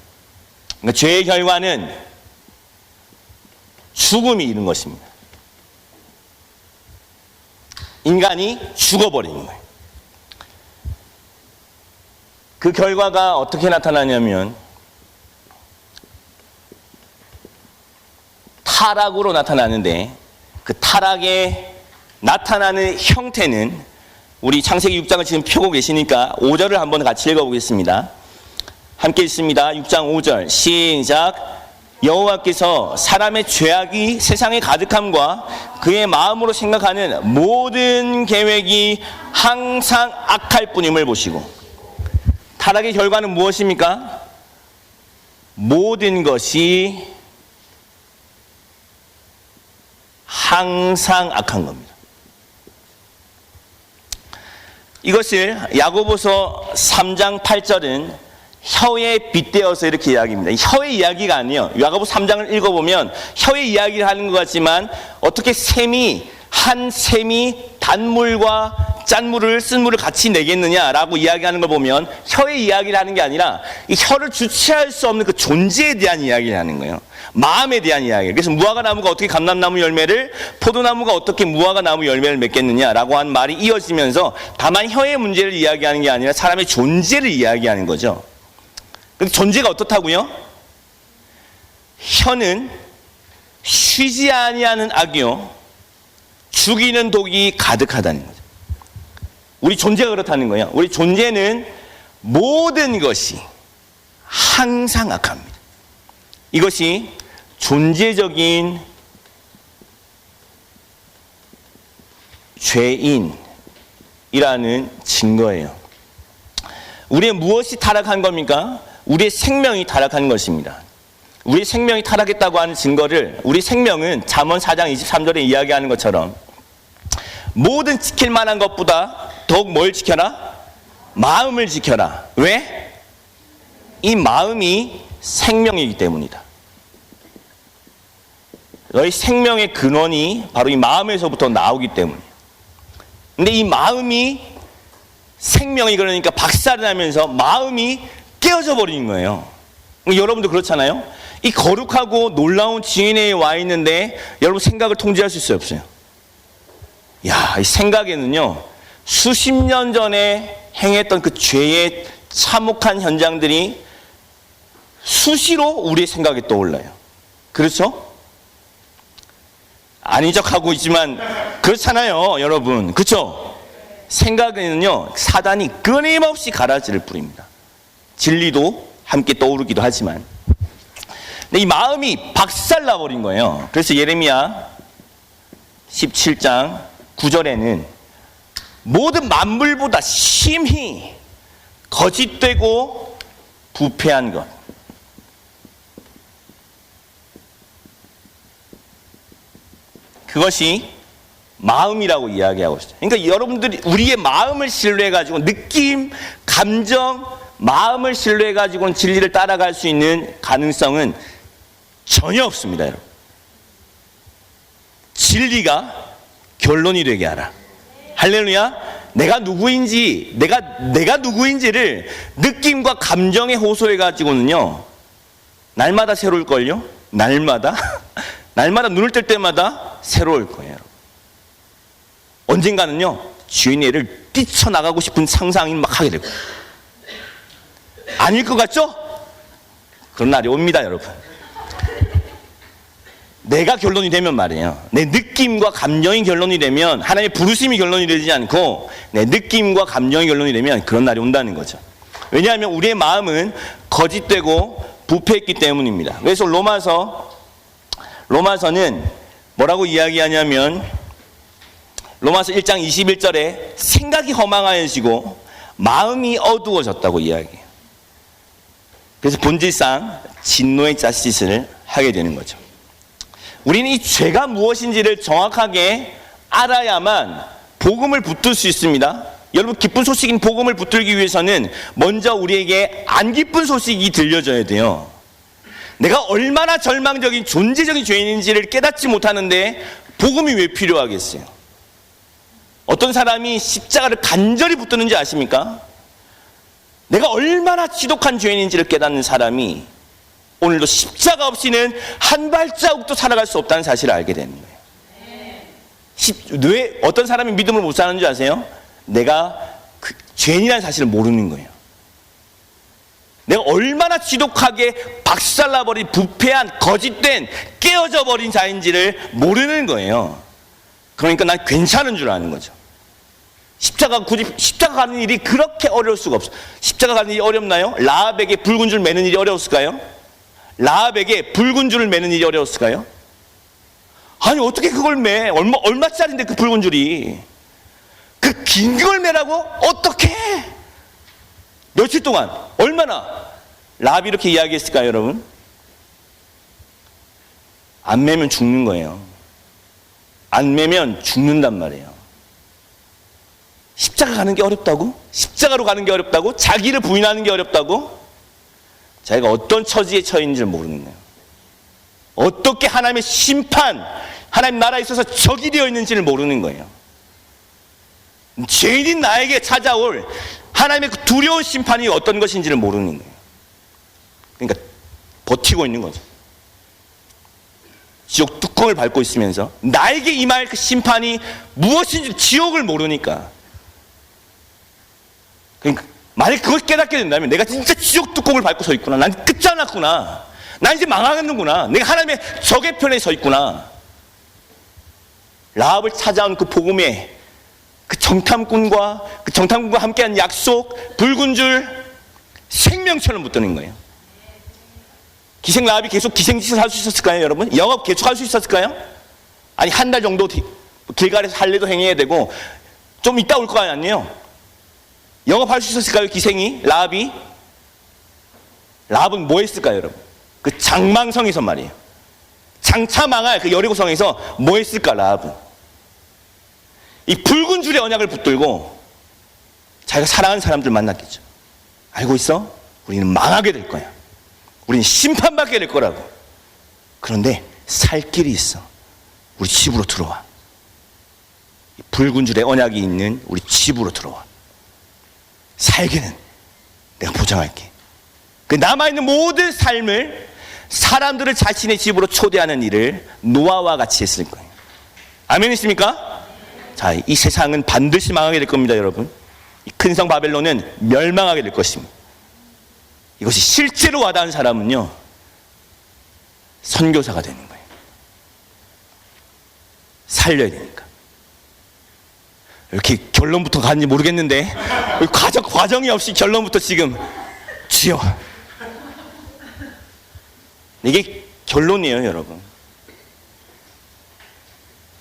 그러니까 죄의 결과는 죽음이 이른 것입니다. 인간이 죽어버리는 거예요. 그 결과가 어떻게 나타나냐면 타락으로 나타나는데, 그 타락에 나타나는 형태는 우리 창세기 6장을 지금 펴고 계시니까 5절을 한번 같이 읽어보겠습니다. 함께 읽습니다. 6장 5절 시작. 여호와께서 사람의 죄악이 세상에 가득함과 그의 마음으로 생각하는 모든 계획이 항상 악할 뿐임을 보시고. 타락의 결과는 무엇입니까? 모든 것이 항상 악한 겁니다. 이것을 야고보서 3장 8절은 혀에 빗대어서 이렇게 이야기합니다. 혀의 이야기가 아니에요. 야고보서 3장을 읽어보면 혀의 이야기를 하는 것 같지만 어떻게 한 샘이 단물과 짠물을 쓴물을 같이 내겠느냐라고 이야기하는 걸 보면 혀의 이야기를 하는 게 아니라 이 혀를 주체할 수 없는 그 존재에 대한 이야기를 하는 거예요. 마음에 대한 이야기. 그래서 무화과 나무가 어떻게 감람나무 열매를, 포도나무가 어떻게 무화과 나무 열매를 맺겠느냐라고 한 말이 이어지면서 다만 혀의 문제를 이야기하는 게 아니라 사람의 존재를 이야기하는 거죠. 근데 존재가 어떻다고요? 혀는 쉬지 아니하는 악이요 죽이는 독이 가득하다는 거죠. 우리 존재가 그렇다는 거예요. 우리 존재는 모든 것이 항상 악합니다. 이것이 존재적인 죄인이라는 증거예요. 우리의 무엇이 타락한 겁니까? 우리의 생명이 타락한 것입니다. 우리 생명이 타락했다고 하는 증거를, 우리 생명은 잠언 4장 23절에 이야기하는 것처럼 모든 지킬 만한 것보다 더욱 뭘 지켜라? 마음을 지켜라. 왜? 이 마음이 생명이기 때문이다. 너희 생명의 근원이 바로 이 마음에서부터 나오기 때문이에요. 근데 이 마음이 생명이, 그러니까 박살이 나면서 마음이 깨어져 버리는 거예요. 여러분도 그렇잖아요. 이 거룩하고 놀라운 지인에 와 있는데 여러분 생각을 통제할 수 있어요, 없어요? 야, 이 생각에는요 수십 년 전에 행했던 그 죄의 참혹한 현장들이 수시로 우리의 생각에 떠올라요. 그렇죠? 아닌 척하고 있지만 그렇잖아요, 여러분. 그렇죠? 생각에는요 사단이 끊임없이 가라지를 뿌립니다. 진리도 함께 떠오르기도 하지만, 근데 이 마음이 박살나버린 거예요. 그래서 예레미야 17장 9절에는 모든 만물보다 심히 거짓되고 부패한 것, 그것이 마음이라고 이야기하고 있어요. 그러니까 여러분들이 우리의 마음을 신뢰해가지고 느낌, 감정, 마음을 신뢰해가지고는 진리를 따라갈 수 있는 가능성은 전혀 없습니다, 여러분. 진리가 결론이 되게 하라. 할렐루야. 내가 누구인지를 느낌과 감정에 호소해가지고는요, 날마다 새로울걸요? 날마다 눈을 뜰 때마다 새로울 거예요. 언젠가는요, 주인의 애를 뛰쳐나가고 싶은 상상이 막 하게 될 거예요. 아닐 것 같죠? 그런 날이 옵니다, 여러분. 내가 결론이 되면 말이에요. 내 느낌과 감정이 결론이 되면, 하나님의 부르심이 결론이 되지 않고 내 느낌과 감정이 결론이 되면 그런 날이 온다는 거죠. 왜냐하면 우리의 마음은 거짓되고 부패했기 때문입니다. 그래서 로마서는 뭐라고 이야기하냐면, 로마서 1장 21절에 생각이 허망하여지고 마음이 어두워졌다고 이야기해요. 그래서 본질상 진노의 자짓을 하게 되는 거죠. 우리는 이 죄가 무엇인지를 정확하게 알아야만 복음을 붙들 수 있습니다. 여러분, 기쁜 소식인 복음을 붙들기 위해서는 먼저 우리에게 안 기쁜 소식이 들려져야 돼요. 내가 얼마나 절망적인 존재적인 죄인인지를 깨닫지 못하는데 복음이 왜 필요하겠어요? 어떤 사람이 십자가를 간절히 붙드는지 아십니까? 내가 얼마나 지독한 죄인인지를 깨닫는 사람이 오늘도 십자가 없이는 한 발자국도 살아갈 수 없다는 사실을 알게 되는 거예요. 왜 어떤 사람이 믿음을 못 사는 줄 아세요? 내가 죄인이라는 사실을 모르는 거예요. 내가 얼마나 지독하게 박살나버린 부패한 거짓된 깨어져 버린 자인지를 모르는 거예요. 그러니까 난 괜찮은 줄 아는 거죠. 십자가 가는 일이 그렇게 어려울 수가 없어. 십자가 가는 일이 어렵나요? 라합에게 붉은 줄 매는 일이 어려웠을까요? 라합에게 붉은 줄을 매는 일이 어려웠을까요? 아니, 어떻게 그걸 매? 얼마짜리인데 그 붉은 줄이. 그 긴 걸 매라고? 어떻게? 며칠 동안 얼마나? 라합이 이렇게 이야기했을까요, 여러분? 안 매면 죽는 거예요. 안 매면 죽는단 말이에요. 십자가 가는 게 어렵다고? 십자가로 가는 게 어렵다고? 자기를 부인하는 게 어렵다고? 자기가 어떤 처지에 처했는지를 모르는 거예요. 어떻게 하나님의 심판, 하나님 나라에 있어서 적이 되어 있는지를 모르는 거예요. 죄인인 나에게 찾아올 하나님의 그 두려운 심판이 어떤 것인지를 모르는 거예요. 그러니까 버티고 있는 거죠. 지옥 뚜껑을 밟고 있으면서 나에게 임할 그 심판이 무엇인지 지옥을 모르니까. 그러니까 만약 그걸 깨닫게 된다면 내가 진짜 지옥 뚜껑을 밟고 서 있구나. 난 끝장났구나. 난 이제 망하겠는구나. 내가 하나님의 적의 편에 서 있구나. 라합을 찾아온 그 복음의 그 정탐꾼과 함께한 약속, 붉은 줄, 생명처럼 붙드는 거예요. 기생 라합이 계속 기생짓을 할 수 있었을까요, 여러분? 영업 계속할 수 있었을까요? 아니, 한 달 정도 길갈에서 할례도 행해야 되고 좀 이따 올 거 아니에요? 영업할 수 있었을까요, 기생이? 라합이? 라합은 뭐 했을까요, 여러분? 그 장망성에서 말이에요. 장차 망할 그 여리고성에서 뭐 했을까, 라합은? 이 붉은 줄의 언약을 붙들고 자기가 사랑하는 사람들 만났겠죠. 알고 있어? 우리는 망하게 될 거야. 우리는 심판받게 될 거라고. 그런데 살 길이 있어. 우리 집으로 들어와. 이 붉은 줄의 언약이 있는 우리 집으로 들어와. 살기는 내가 보장할게. 그 남아있는 모든 삶을 사람들을 자신의 집으로 초대하는 일을 노아와 같이 했을 거예요. 아멘이십니까? 자, 이 세상은 반드시 망하게 될 겁니다, 여러분. 이 큰 성 바벨론은 멸망하게 될 것입니다. 이것이 실제로 와닿은 사람은요, 선교사가 되는 거예요. 살려야 되니까. 이렇게 결론부터 가는지 모르겠는데 과정이 없이 결론부터 지금 주여. 이게 결론이에요, 여러분.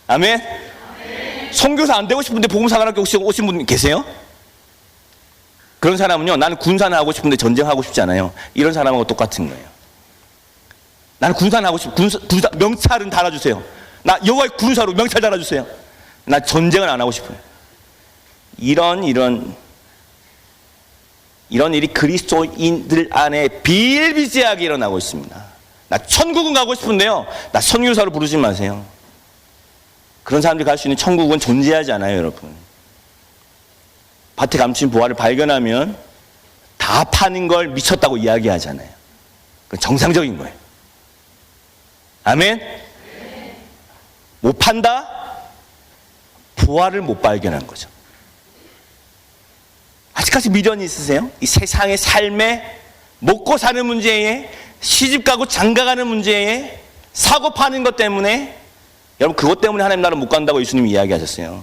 아멘? 선교사 안 되고 싶은데 복음사관학교 오신 분 계세요? 그런 사람은요, 나는 군사는 하고 싶은데 전쟁하고 싶지 않아요. 이런 사람하고 똑같은 거예요. 나는 군사는 하고 싶어. 명찰은 달아주세요. 나 여호와의 군사로 명찰 달아주세요. 나 전쟁을 안 하고 싶어요. 이런 일이 그리스도인들 안에 비일비재하게 일어나고 있습니다. 나 천국은 가고 싶은데요, 나 선교사로 부르지 마세요. 그런 사람들이 갈 수 있는 천국은 존재하지 않아요, 여러분. 밭에 감춘 보화를 발견하면 다 파는 걸 미쳤다고 이야기하잖아요. 그건 정상적인 거예요. 아멘? 못 판다? 보화를 못 발견한 거죠. 아직까지 미련이 있으세요? 이 세상의 삶에, 먹고 사는 문제에, 시집 가고 장가 가는 문제에, 사고 파는 것 때문에, 여러분 그것 때문에 하나님 나라 못 간다고 예수님이 이야기하셨어요.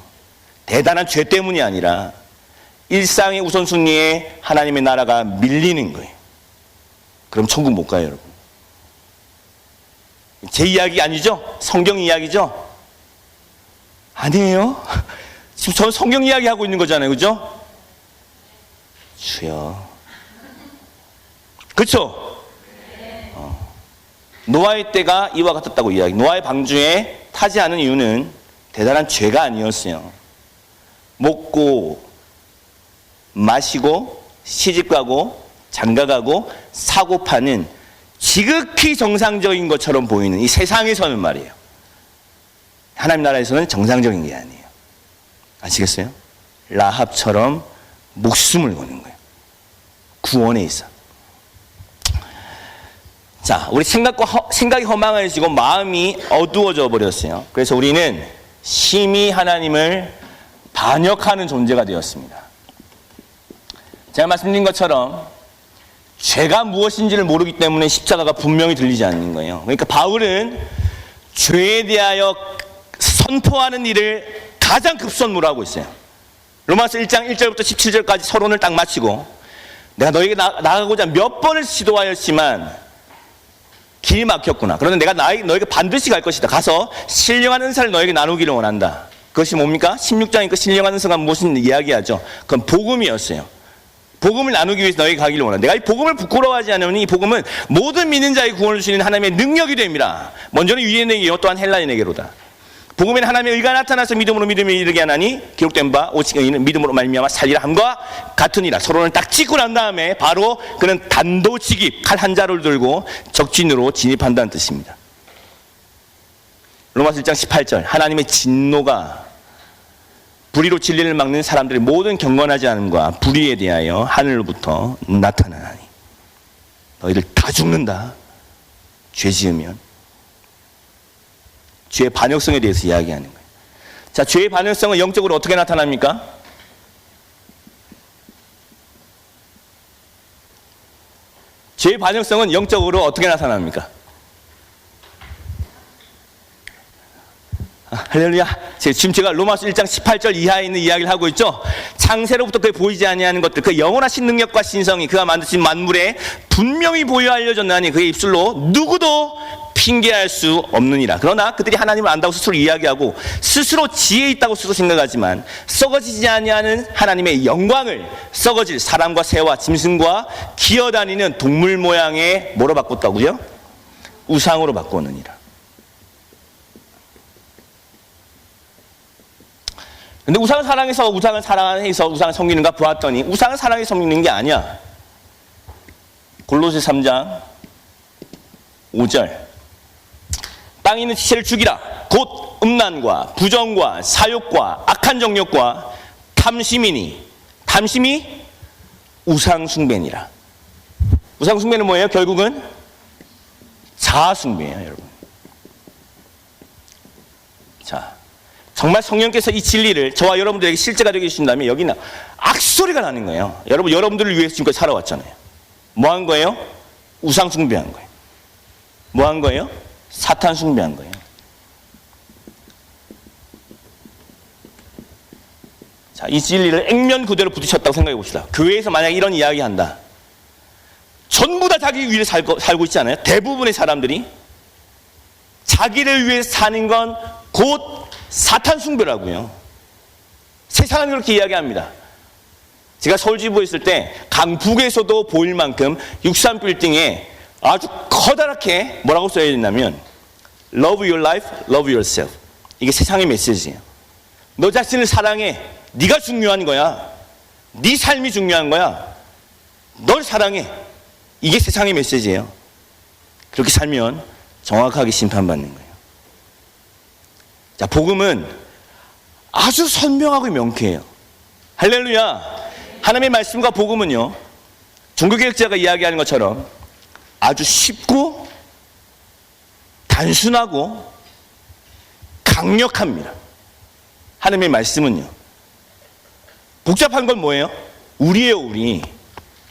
대단한 죄 때문이 아니라 일상의 우선순위에 하나님의 나라가 밀리는 거예요. 그럼 천국 못 가요, 여러분. 제 이야기 아니죠? 성경 이야기죠? 아니에요. 지금 저는 성경 이야기 하고 있는 거잖아요, 그죠? 주여. 그렇죠? 노아의 때가 이와 같았다고 이야기. 노아의 방주에 타지 않은 이유는 대단한 죄가 아니었어요. 먹고 마시고 시집가고 장가가고 사고 파는 지극히 정상적인 것처럼 보이는 이 세상에서는 말이에요. 하나님 나라에서는 정상적인 게 아니에요. 아시겠어요? 라합처럼 목숨을 거는 거예요. 구원에 있어. 자, 우리 생각이 허망해지고 마음이 어두워져 버렸어요. 그래서 우리는 심히 하나님을 반역하는 존재가 되었습니다. 제가 말씀드린 것처럼 죄가 무엇인지를 모르기 때문에 십자가가 분명히 들리지 않는 거예요. 그러니까 바울은 죄에 대하여 선포하는 일을 가장 급선무로 하고 있어요. 로마서 1장 1절부터 17절까지 서론을 딱 마치고, 내가 너에게 나가고자 몇 번을 시도하였지만 길이 막혔구나. 그러나 내가 너에게 반드시 갈 것이다. 가서 신령한 은사를 너에게 나누기를 원한다. 그것이 뭡니까? 16장이니까 신령한 은사가 무엇인지 이야기하죠. 그건 복음이었어요. 복음을 나누기 위해서 너에게 가기를 원한다. 내가 이 복음을 부끄러워하지 않으니 이 복음은 모든 믿는 자의 구원을 주시는 하나님의 능력이 됩니다. 먼저는 유대인에게요, 또한 헬라인에게로다. 복음에는 하나님의 의가 나타나서 믿음으로 믿음에 이르게 하나니 기록된 바 오직 의인은 믿음으로 말미암아 살리라 함과 같으니라. 서론을 딱 찍고 난 다음에 바로 그는 단도직입 칼 한 자루를 들고 적진으로 진입한다는 뜻입니다. 로마서 1장 18절 하나님의 진노가 불의로 진리를 막는 사람들의 모든 경건하지 않음과 불의에 대하여 하늘로부터 나타나니 너희들 다 죽는다. 죄 지으면. 죄의 반역성에 대해서 이야기하는 거예요. 자, 죄의 반역성은 영적으로 어떻게 나타납니까? 죄의 반역성은 영적으로 어떻게 나타납니까? 할렐루야. 지금 제가 로마서 1장 18절 이하에 있는 이야기를 하고 있죠. 창세로부터 그에 보이지 아니하는 것들, 그 영원하신 능력과 신성이 그가 만드신 만물에 분명히 보여 알려졌나니 그의 입술로 누구도 핑계할 수 없느니라. 그러나 그들이 하나님을 안다고 스스로 이야기하고 스스로 지혜 있다고 스스로 생각하지만 썩어지지 아니하는 하나님의 영광을 썩어질 사람과 새와 짐승과 기어다니는 동물 모양의 뭐로 바꿨다고요? 우상으로 바꾸느니라. 근데 우상을 사랑해서 우상을 섬기는가 보았더니 우상을 사랑해서 섬기는 게 아니야. 골로새 3장 5절 땅에 있는 지체를 죽이라. 곧 음란과 부정과 사욕과 악한 정욕과 탐심이니 탐심이 우상숭배니라. 우상숭배는 뭐예요? 결국은 자아숭배예요, 여러분. 자, 정말 성령께서 이 진리를 저와 여러분들에게 실제가 되게 해주신다면 여기는 악소리가 나는 거예요. 여러분들을 위해서 지금까지 살아왔잖아요. 뭐 한 거예요? 우상 숭배한 거예요. 뭐 한 거예요? 사탄 숭배한 거예요. 자, 이 진리를 액면 그대로 부딪혔다고 생각해 봅시다. 교회에서 만약에 이런 이야기 한다. 전부 다 자기 위해 살고 있지 않아요? 대부분의 사람들이 자기를 위해 사는 건 곧 사탄 숭배라고요. 세상은 그렇게 이야기합니다. 제가 서울지부에 있을 때 강북에서도 보일 만큼 63빌딩에 아주 커다랗게 뭐라고 써야 되냐면 Love your life, love yourself. 이게 세상의 메시지예요. 너 자신을 사랑해. 네가 중요한 거야. 네 삶이 중요한 거야. 널 사랑해. 이게 세상의 메시지예요. 그렇게 살면 정확하게 심판받는 거예요. 자, 복음은 아주 선명하고 명쾌해요. 할렐루야. 하나님의 말씀과 복음은요, 종교개혁자가 이야기하는 것처럼 아주 쉽고 단순하고 강력합니다. 하나님의 말씀은요. 복잡한 건 뭐예요? 우리예요, 우리.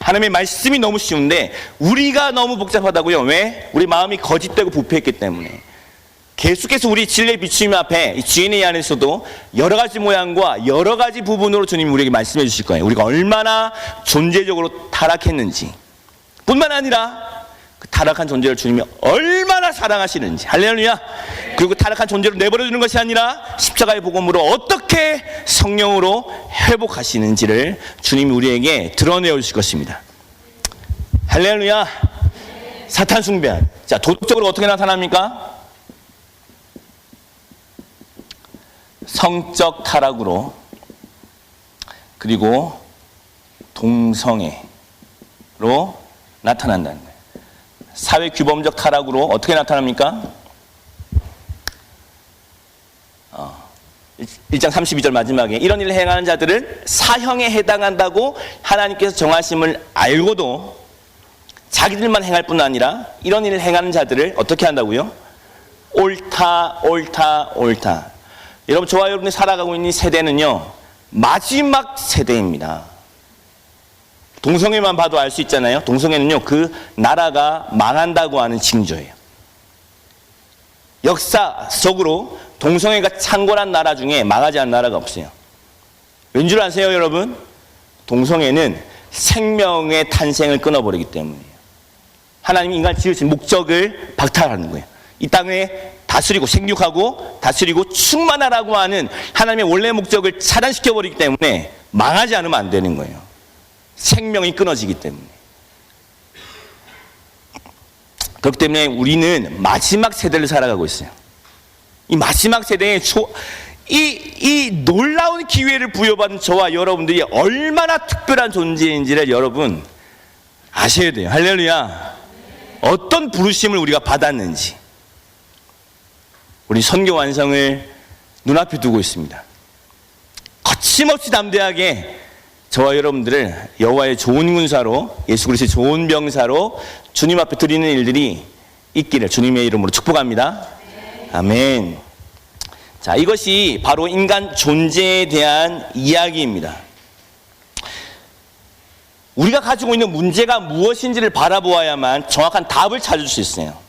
하나님의 말씀이 너무 쉬운데 우리가 너무 복잡하다고요. 왜? 우리 마음이 거짓되고 부패했기 때문에. 계속해서 우리 진리의 비추임 앞에 이 DNA 안에서도 여러 가지 모양과 여러 가지 부분으로 주님이 우리에게 말씀해 주실 거예요. 우리가 얼마나 존재적으로 타락했는지 뿐만 아니라 그 타락한 존재를 주님이 얼마나 사랑하시는지. 할렐루야. 그리고 타락한 존재로 내버려두는 것이 아니라 십자가의 복음으로 어떻게 성령으로 회복하시는지를 주님이 우리에게 드러내어 주실 것입니다. 할렐루야. 사탄 숭배한. 자, 도덕적으로 어떻게 나타납니까? 성적 타락으로, 그리고 동성애로 나타난다는 거예요. 사회 규범적 타락으로 어떻게 나타납니까? 1장 32절 마지막에 이런 일을 행하는 자들은 사형에 해당한다고 하나님께서 정하심을 알고도 자기들만 행할 뿐 아니라 이런 일을 행하는 자들을 어떻게 한다고요? 옳다, 옳다, 옳다. 여러분, 저와 여러분이 살아가고 있는 세대는요, 마지막 세대입니다. 동성애만 봐도 알 수 있잖아요. 동성애는요, 그 나라가 망한다고 하는 징조예요. 역사적으로 동성애가 창궐한 나라 중에 망하지 않은 나라가 없어요. 왠 줄 아세요, 여러분? 동성애는 생명의 탄생을 끊어버리기 때문이에요. 하나님이 인간 지으신 목적을 박탈하는 거예요. 이 땅에 다스리고 생육하고 다스리고 충만하라고 하는 하나님의 원래 목적을 차단시켜버리기 때문에 망하지 않으면 안 되는 거예요. 생명이 끊어지기 때문에. 그렇기 때문에 우리는 마지막 세대를 살아가고 있어요. 이 마지막 세대에 이 놀라운 기회를 부여받은 저와 여러분들이 얼마나 특별한 존재인지를 여러분 아셔야 돼요. 할렐루야. 어떤 부르심을 우리가 받았는지. 우리 선교 완성을 눈앞에 두고 있습니다. 거침없이 담대하게 저와 여러분들을 여호와의 좋은 군사로, 예수 그리스도의 좋은 병사로 주님 앞에 드리는 일들이 있기를 주님의 이름으로 축복합니다. 아멘. 자, 이것이 바로 인간 존재에 대한 이야기입니다. 우리가 가지고 있는 문제가 무엇인지를 바라보아야만 정확한 답을 찾을 수 있어요.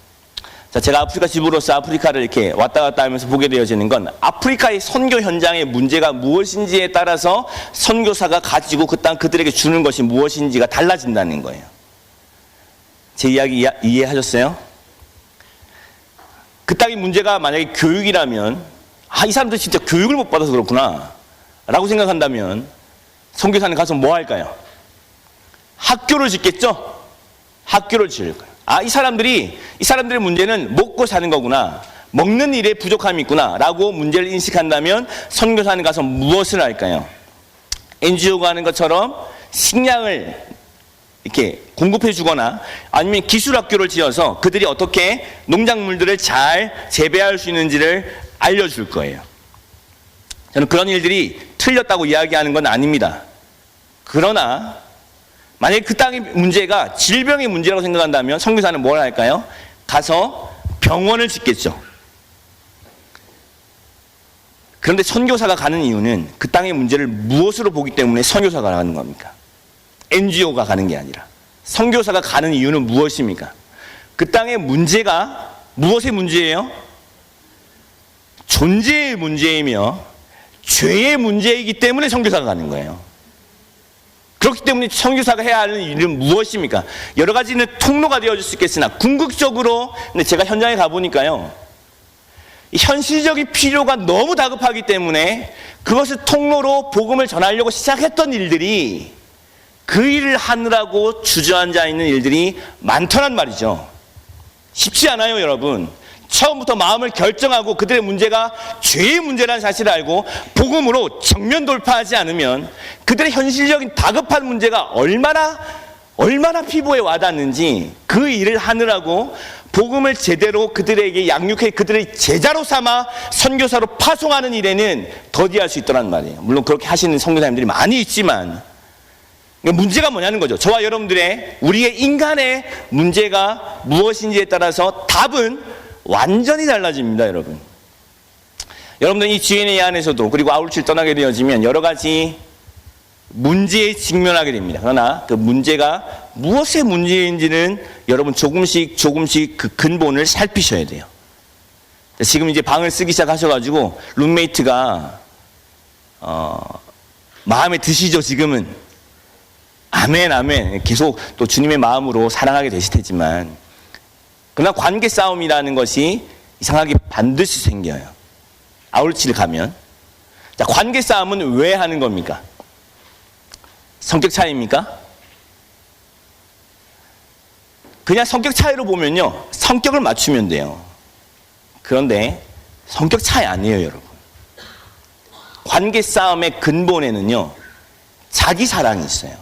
자, 제가 아프리카 지부로서 아프리카를 이렇게 왔다 갔다 하면서 보게 되어지는 건 아프리카의 선교 현장의 문제가 무엇인지에 따라서 선교사가 가지고 그 땅 그들에게 주는 것이 무엇인지가 달라진다는 거예요. 제 이야기 이해하셨어요? 그 땅의 문제가 만약에 교육이라면, 이 사람들 진짜 교육을 못 받아서 그렇구나 라고 생각한다면 선교사는 가서 뭐 할까요? 학교를 짓겠죠? 학교를 지을 거예요. 이 사람들의 문제는 먹고 사는 거구나, 먹는 일에 부족함이 있구나 라고 문제를 인식한다면 선교사는 가서 무엇을 할까요? NGO가 하는 것처럼 식량을 이렇게 공급해 주거나 아니면 기술학교를 지어서 그들이 어떻게 농작물들을 잘 재배할 수 있는지를 알려줄 거예요. 저는 그런 일들이 틀렸다고 이야기하는 건 아닙니다. 그러나 만약에 그 땅의 문제가 질병의 문제라고 생각한다면 선교사는 뭘 할까요? 가서 병원을 짓겠죠. 그런데 선교사가 가는 이유는 그 땅의 문제를 무엇으로 보기 때문에 선교사가 가는 겁니까? NGO가 가는 게 아니라. 선교사가 가는 이유는 무엇입니까? 그 땅의 문제가 무엇의 문제예요? 존재의 문제이며 죄의 문제이기 때문에 선교사가 가는 거예요. 그렇기 때문에 선교사가 해야 하는 일은 무엇입니까? 여러 가지는 통로가 되어줄 수 있겠으나 궁극적으로, 근데 제가 현장에 가보니까요, 현실적인 필요가 너무 다급하기 때문에 그것을 통로로 복음을 전하려고 시작했던 일들이, 그 일을 하느라고 주저앉아 있는 일들이 많더란 말이죠. 쉽지 않아요, 여러분. 처음부터 마음을 결정하고 그들의 문제가 죄의 문제라는 사실을 알고 복음으로 정면 돌파하지 않으면 그들의 현실적인 다급한 문제가 얼마나 피부에 와닿는지 그 일을 하느라고 복음을 제대로 그들에게 양육해 그들의 제자로 삼아 선교사로 파송하는 일에는 더디할 수 있더란 말이에요. 물론 그렇게 하시는 선교사님들이 많이 있지만 문제가 뭐냐는 거죠. 저와 여러분들의 우리의 인간의 문제가 무엇인지에 따라서 답은 완전히 달라집니다, 여러분. 여러분들 이 GNA 안에서도 그리고 아울치를 떠나게 되어지면 여러 가지 문제에 직면하게 됩니다. 그러나 그 문제가 무엇의 문제인지는 여러분 조금씩 그 근본을 살피셔야 돼요. 지금 이제 방을 쓰기 시작하셔가지고 룸메이트가 마음에 드시죠, 지금은. 아멘. 계속 또 주님의 마음으로 사랑하게 되실 테지만, 그러나 관계 싸움이라는 것이 이상하게 반드시 생겨요. 아울치를 가면. 자, 관계 싸움은 왜 하는 겁니까? 성격 차이입니까? 그냥 성격 차이로 보면요, 성격을 맞추면 돼요. 그런데 성격 차이 아니에요, 여러분. 관계 싸움의 근본에는요, 자기 사랑이 있어요.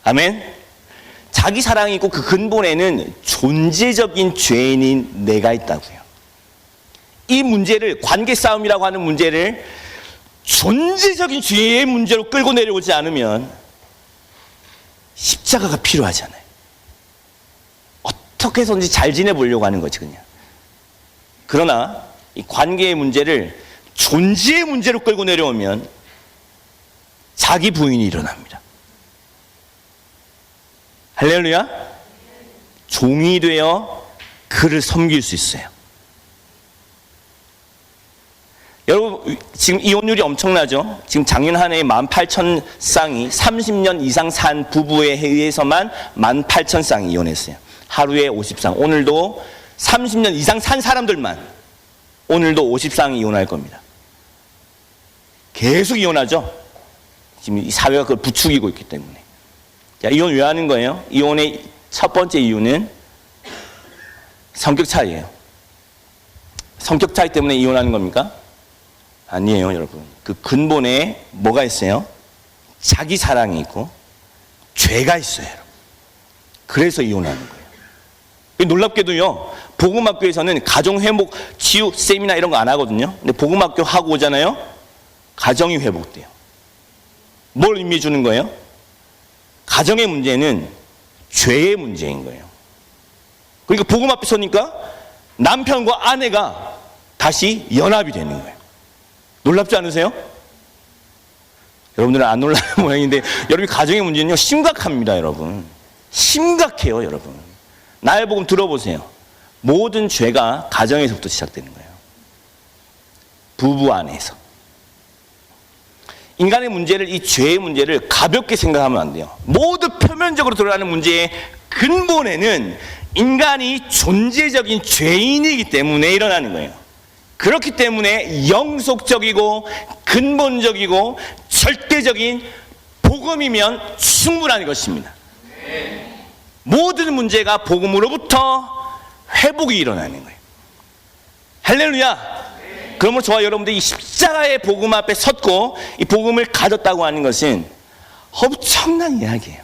아멘? 자기 사랑이 있고 그 근본에는 존재적인 죄인인 내가 있다고요. 이 문제를, 관계 싸움이라고 하는 문제를 존재적인 죄의 문제로 끌고 내려오지 않으면 십자가가 필요하잖아요. 어떻게 해서든지 잘 지내보려고 하는 거지, 그냥. 그러나 이 관계의 문제를 존재의 문제로 끌고 내려오면 자기 부인이 일어납니다. 할렐루야. 종이 되어 그를 섬길 수 있어요. 여러분, 지금 이혼율이 엄청나죠? 지금 작년 한 해에 18,000쌍이 30년 이상 산 부부에 의해서만 18,000쌍이 이혼했어요. 하루에 50쌍. 오늘도 30년 이상 산 사람들만 오늘도 50쌍이 이혼할 겁니다. 계속 이혼하죠? 지금 이 사회가 그걸 부추기고 있기 때문에. 자, 이혼 왜 하는 거예요? 이혼의 첫 번째 이유는 성격 차이예요. 성격 차이 때문에 이혼하는 겁니까? 아니에요, 여러분. 그 근본에 뭐가 있어요? 자기 사랑이 있고 죄가 있어요, 여러분. 그래서 이혼하는 거예요. 놀랍게도요, 복음학교에서는 가정회복 치유 세미나 이런 거 안 하거든요. 근데 복음학교 하고 오잖아요, 가정이 회복돼요. 뭘 의미 주는 거예요? 가정의 문제는 죄의 문제인 거예요. 그러니까 복음 앞에 서니까 남편과 아내가 다시 연합이 되는 거예요. 놀랍지 않으세요? 여러분들은 안 놀라는 모양인데, 여러분 가정의 문제는요, 심각합니다, 여러분. 심각해요, 여러분. 나의 복음 들어보세요. 모든 죄가 가정에서부터 시작되는 거예요. 부부 안에서. 인간의 문제를, 이 죄의 문제를 가볍게 생각하면 안 돼요. 모두 표면적으로 드러나는 문제의 근본에는 인간이 존재적인 죄인이기 때문에 일어나는 거예요. 그렇기 때문에 영속적이고 근본적이고 절대적인 복음이면 충분한 것입니다. 모든 문제가 복음으로부터 회복이 일어나는 거예요. 할렐루야. 그러므로 저와 여러분들이 이 십자가의 복음 앞에 섰고 이 복음을 가졌다고 하는 것은 엄청난 이야기예요.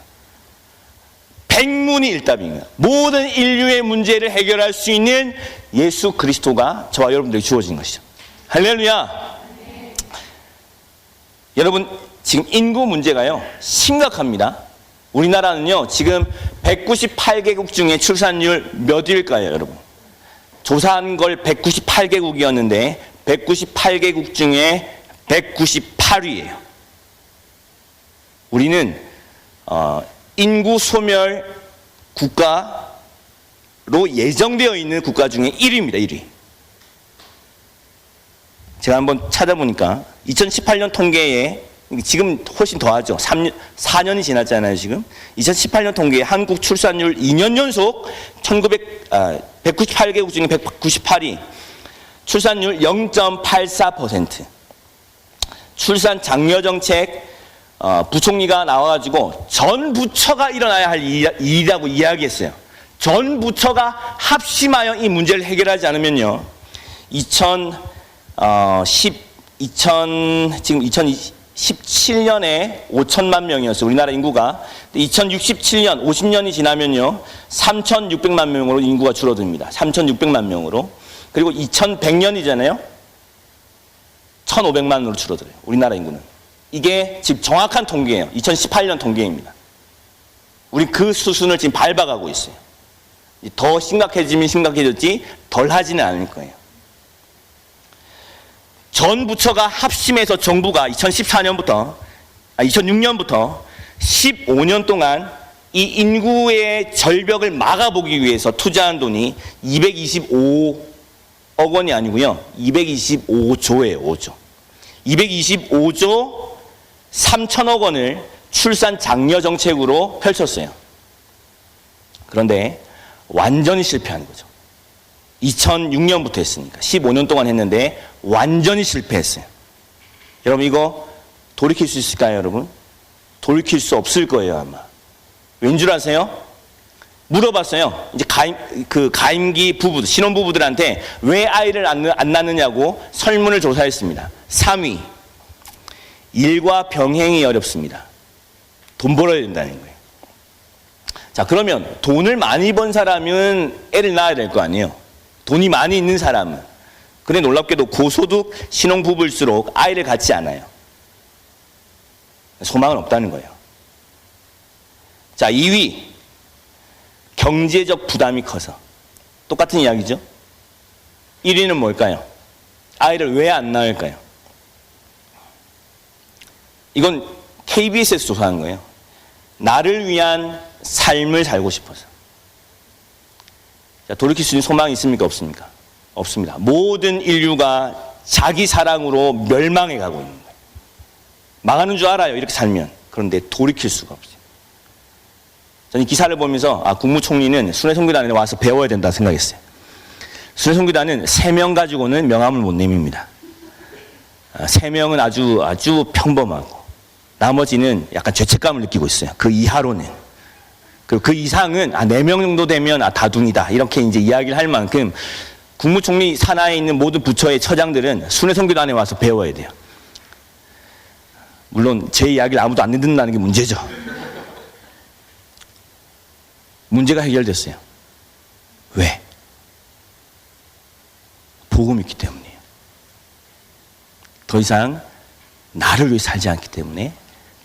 백문이일답입니다. 모든 인류의 문제를 해결할 수 있는 예수 그리스도가 저와 여러분들에게 주어진 것이죠. 할렐루야. 여러분, 지금 인구 문제가요, 심각합니다. 우리나라는요, 지금 198개국 중에 출산율 몇일까요, 여러분? 조사한 걸 198개국이었는데 198개국 중에 198위예요. 우리는 인구 소멸 국가로 예정되어 있는 국가 중에 1위입니다. 1위. 제가 한번 찾아보니까 2018년 통계에, 지금 훨씬 더하죠. 4년이 지났잖아요, 지금. 2018년 통계에 한국 출산율 2년 연속 198개국 중에 198위. 출산율 0.84%. 출산 장려 정책 부총리가 나와가지고 전 부처가 일어나야 할 일이라고 이야기했어요. 전 부처가 합심하여 이 문제를 해결하지 않으면요, 지금 2017년에 5천만 명이었어요. 우리나라 인구가. 2067년, 50년이 지나면요, 3,600만 명으로 인구가 줄어듭니다. 3,600만 명으로. 그리고 2100년이잖아요. 1,500만으로 줄어들어요. 우리나라 인구는. 이게 지금 정확한 통계예요. 2018년 통계입니다. 우리 그 수순을 지금 밟아가고 있어요. 더 심각해지면 심각해졌지 덜 하지는 않을 거예요. 전 부처가 합심해서 정부가 2014년부터 15년 동안 이 인구의 절벽을 막아보기 위해서 투자한 돈이 225억 원이 아니고요, 225조예요. 5조. 225조 3천억 원을 출산 장려 정책으로 펼쳤어요. 그런데 완전히 실패한 거죠. 2006년부터 했으니까 15년 동안 했는데 완전히 실패했어요. 여러분, 이거 돌이킬 수 있을까요, 여러분? 돌이킬 수 없을 거예요, 아마. 왠 줄 아세요? 물어봤어요. 이제 가임기 부부, 신혼부부들한테 왜 아이를 안 낳느냐고 설문을 조사했습니다. 3위. 일과 병행이 어렵습니다. 돈 벌어야 된다는 거예요. 자, 그러면 돈을 많이 번 사람은 애를 낳아야 될 거 아니에요. 돈이 많이 있는 사람은. 그런데 놀랍게도 고소득 신혼부부일수록 아이를 갖지 않아요. 소망은 없다는 거예요. 자, 2위. 경제적 부담이 커서. 똑같은 이야기죠. 1위는 뭘까요? 아이를 왜 안 낳을까요? 이건 KBS에서 조사한 거예요. 나를 위한 삶을 살고 싶어서. 자, 돌이킬 수 있는 소망이 있습니까? 없습니까? 없습니다. 모든 인류가 자기 사랑으로 멸망해 가고 있는 거예요. 망하는 줄 알아요, 이렇게 살면. 그런데 돌이킬 수가 없어요. 저는 이 기사를 보면서 국무총리는 순회송교단에 와서 배워야 된다 생각했어요. 순회송교단은 3명 가지고는 명함을 못 내밉니다. 3명은 아주 평범하고 나머지는 약간 죄책감을 느끼고 있어요. 그 이하로는. 그리고 그 이상은 4명 정도 되면 다둥이다, 이렇게 이제 이야기를 할 만큼 국무총리 산하에 있는 모든 부처의 처장들은 순회송교단에 와서 배워야 돼요. 물론 제 이야기를 아무도 안 듣는다는 게 문제죠. 문제가 해결됐어요. 왜? 복음이 있기 때문이에요. 더 이상 나를 위해 살지 않기 때문에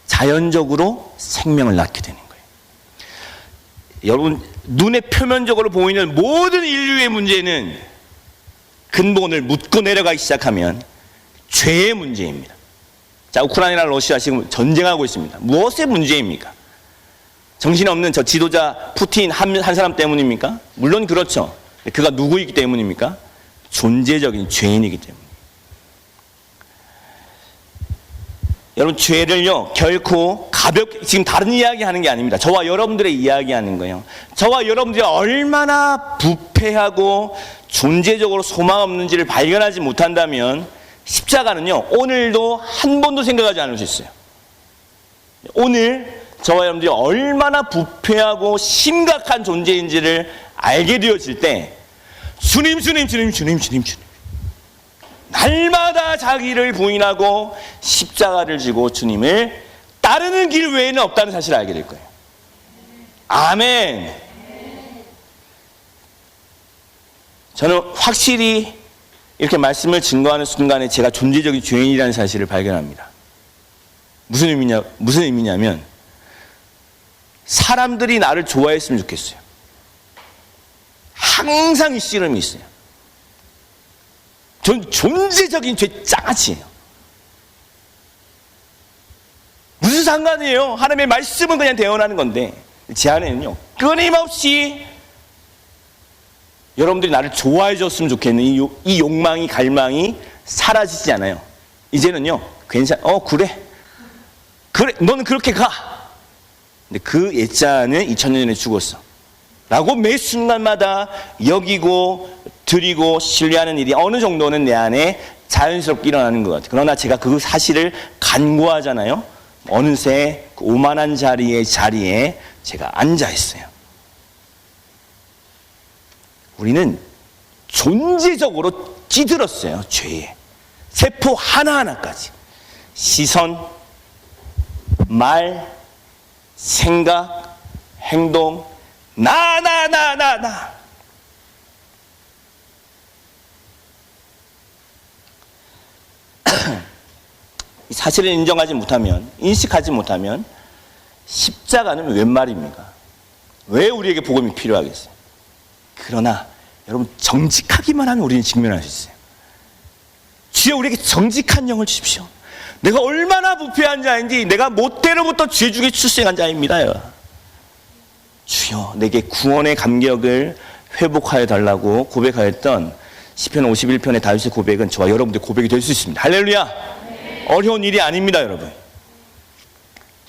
자연적으로 생명을 낳게 되는 거예요. 여러분, 눈에 표면적으로 보이는 모든 인류의 문제는 근본을 묻고 내려가기 시작하면 죄의 문제입니다. 자, 우크라이나 러시아 지금 전쟁하고 있습니다. 무엇의 문제입니까? 정신없는 저 지도자 푸틴 한 사람 때문입니까? 물론 그렇죠. 그가 누구이기 때문입니까? 존재적인 죄인이기 때문에. 여러분, 죄를요 결코 가볍게, 지금 다른 이야기 하는 게 아닙니다. 저와 여러분들의 이야기 하는 거예요. 저와 여러분들이 얼마나 부패하고 존재적으로 소망 없는지를 발견하지 못한다면 십자가는요 오늘도 한 번도 생각하지 않을 수 있어요. 오늘 저와 여러분들이 얼마나 부패하고 심각한 존재인지를 알게 되어질 때 주님 날마다 자기를 부인하고 십자가를 지고 주님을 따르는 길 외에는 없다는 사실을 알게 될 거예요. 아멘. 저는 확실히 이렇게 말씀을 증거하는 순간에 제가 존재적인 죄인이라는 사실을 발견합니다. 무슨 의미냐면 사람들이 나를 좋아했으면 좋겠어요. 항상 이 씨름이 있어요. 전 존재적인 죄 장아찌예요. 무슨 상관이에요? 하나님의 말씀은 그냥 대언하는 건데 제 안에는요 끊임없이 여러분들이 나를 좋아해 줬으면 좋겠는 이 욕망이, 갈망이 사라지지 않아요. 이제는요 그래 너는 그렇게 가. 근데 그 옛자는 2000년 전에 죽었어 라고 매 순간마다 여기고 드리고 신뢰하는 일이 어느 정도는 내 안에 자연스럽게 일어나는 것 같아요. 그러나 제가 그 사실을 간구하잖아요. 어느새 그 오만한 자리에 제가 앉아 있어요. 우리는 존재적으로 찌들었어요. 죄에. 세포 하나하나까지. 시선, 말, 생각, 행동, 나. 이 사실을 인정하지 못하면, 인식하지 못하면 십자가는 웬 말입니까? 왜 우리에게 복음이 필요하겠어요? 그러나 여러분, 정직하기만 하면 우리는 직면할 수 있어요. 주여, 우리에게 정직한 영을 주십시오. 내가 얼마나 부패한 자인지, 내가 못되로부터 죄 중에 출생한 자입니다요. 주여, 내게 구원의 감격을 회복하여 달라고 고백하였던 시편 51편의 다윗의 고백은 저와 여러분들의 고백이 될 수 있습니다. 할렐루야. 네. 어려운 일이 아닙니다, 여러분.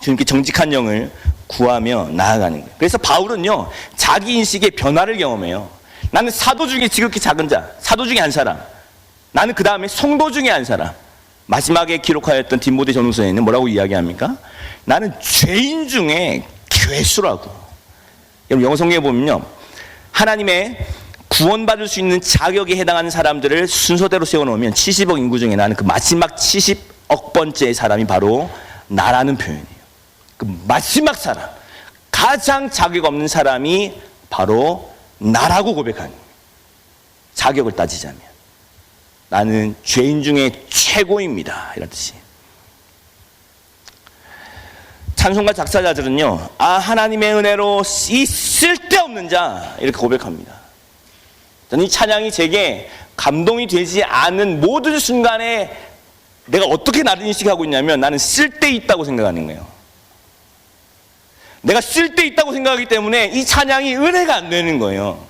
주님께 정직한 영을 구하며 나아가는 거예요. 그래서 바울은요, 자기 인식의 변화를 경험해요. 나는 사도 중에 지극히 작은 자, 사도 중에 한 사람. 나는 그 다음에 성도 중에 한 사람. 마지막에 기록하였던 디모데 전후서에는 뭐라고 이야기합니까? 나는 죄인 중에 괴수라고. 여러분, 영어 성경에 보면요, 하나님의 구원받을 수 있는 자격에 해당하는 사람들을 순서대로 세워놓으면 70억 인구 중에 나는 그 마지막 70억 번째의 사람이 바로 나라는 표현이에요. 그 마지막 사람, 가장 자격 없는 사람이 바로 나라고 고백하는 거예요. 자격을 따지자면 나는 죄인 중에 최고입니다, 이런 뜻이에요. 찬송가 작사자들은요, 하나님의 은혜로 이 쓸데없는 자, 이렇게 고백합니다. 저는 이 찬양이 제게 감동이 되지 않은 모든 순간에 내가 어떻게 나를 인식하고 있냐면, 나는 쓸데있다고 생각하는 거예요. 내가 쓸데있다고 생각하기 때문에 이 찬양이 은혜가 안 되는 거예요.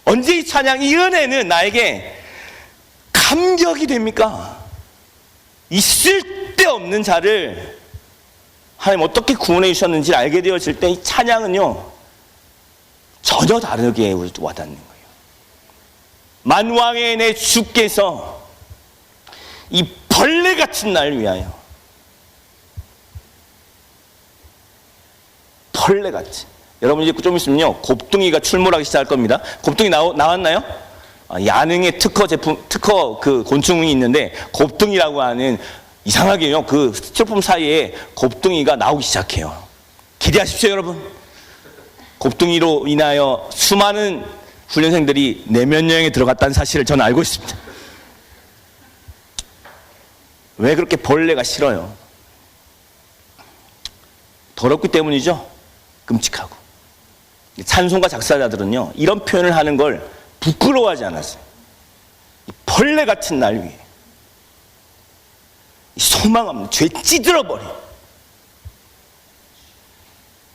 언제 이 찬양, 이 은혜는 나에게 감격이 됩니까? 이 쓸데없는 자를 하나님 어떻게 구원해 주셨는지 알게 되어질 때 이 찬양은요, 전혀 다르게 와닿는 거예요. 만왕의 내 주께서 이 벌레 같은 날 위하여, 벌레 같이. 여러분, 이제 좀 있으면요, 곱둥이가 출몰하기 시작할 겁니다. 곱둥이 나왔나요? 야능의 특허 그 곤충이 있는데, 곱둥이라고 하는, 이상하게요, 그 스티로폼 사이에 곱둥이가 나오기 시작해요. 기대하십시오, 여러분. 곱둥이로 인하여 수많은 훈련생들이 내면 여행에 들어갔다는 사실을 저는 알고 있습니다. 왜 그렇게 벌레가 싫어요? 더럽기 때문이죠. 끔찍하고. 찬송가 작사자들은요, 이런 표현을 하는 걸 부끄러워하지 않았어요. 이 벌레 같은 날 위에 소망 없는 죄 찌들어버린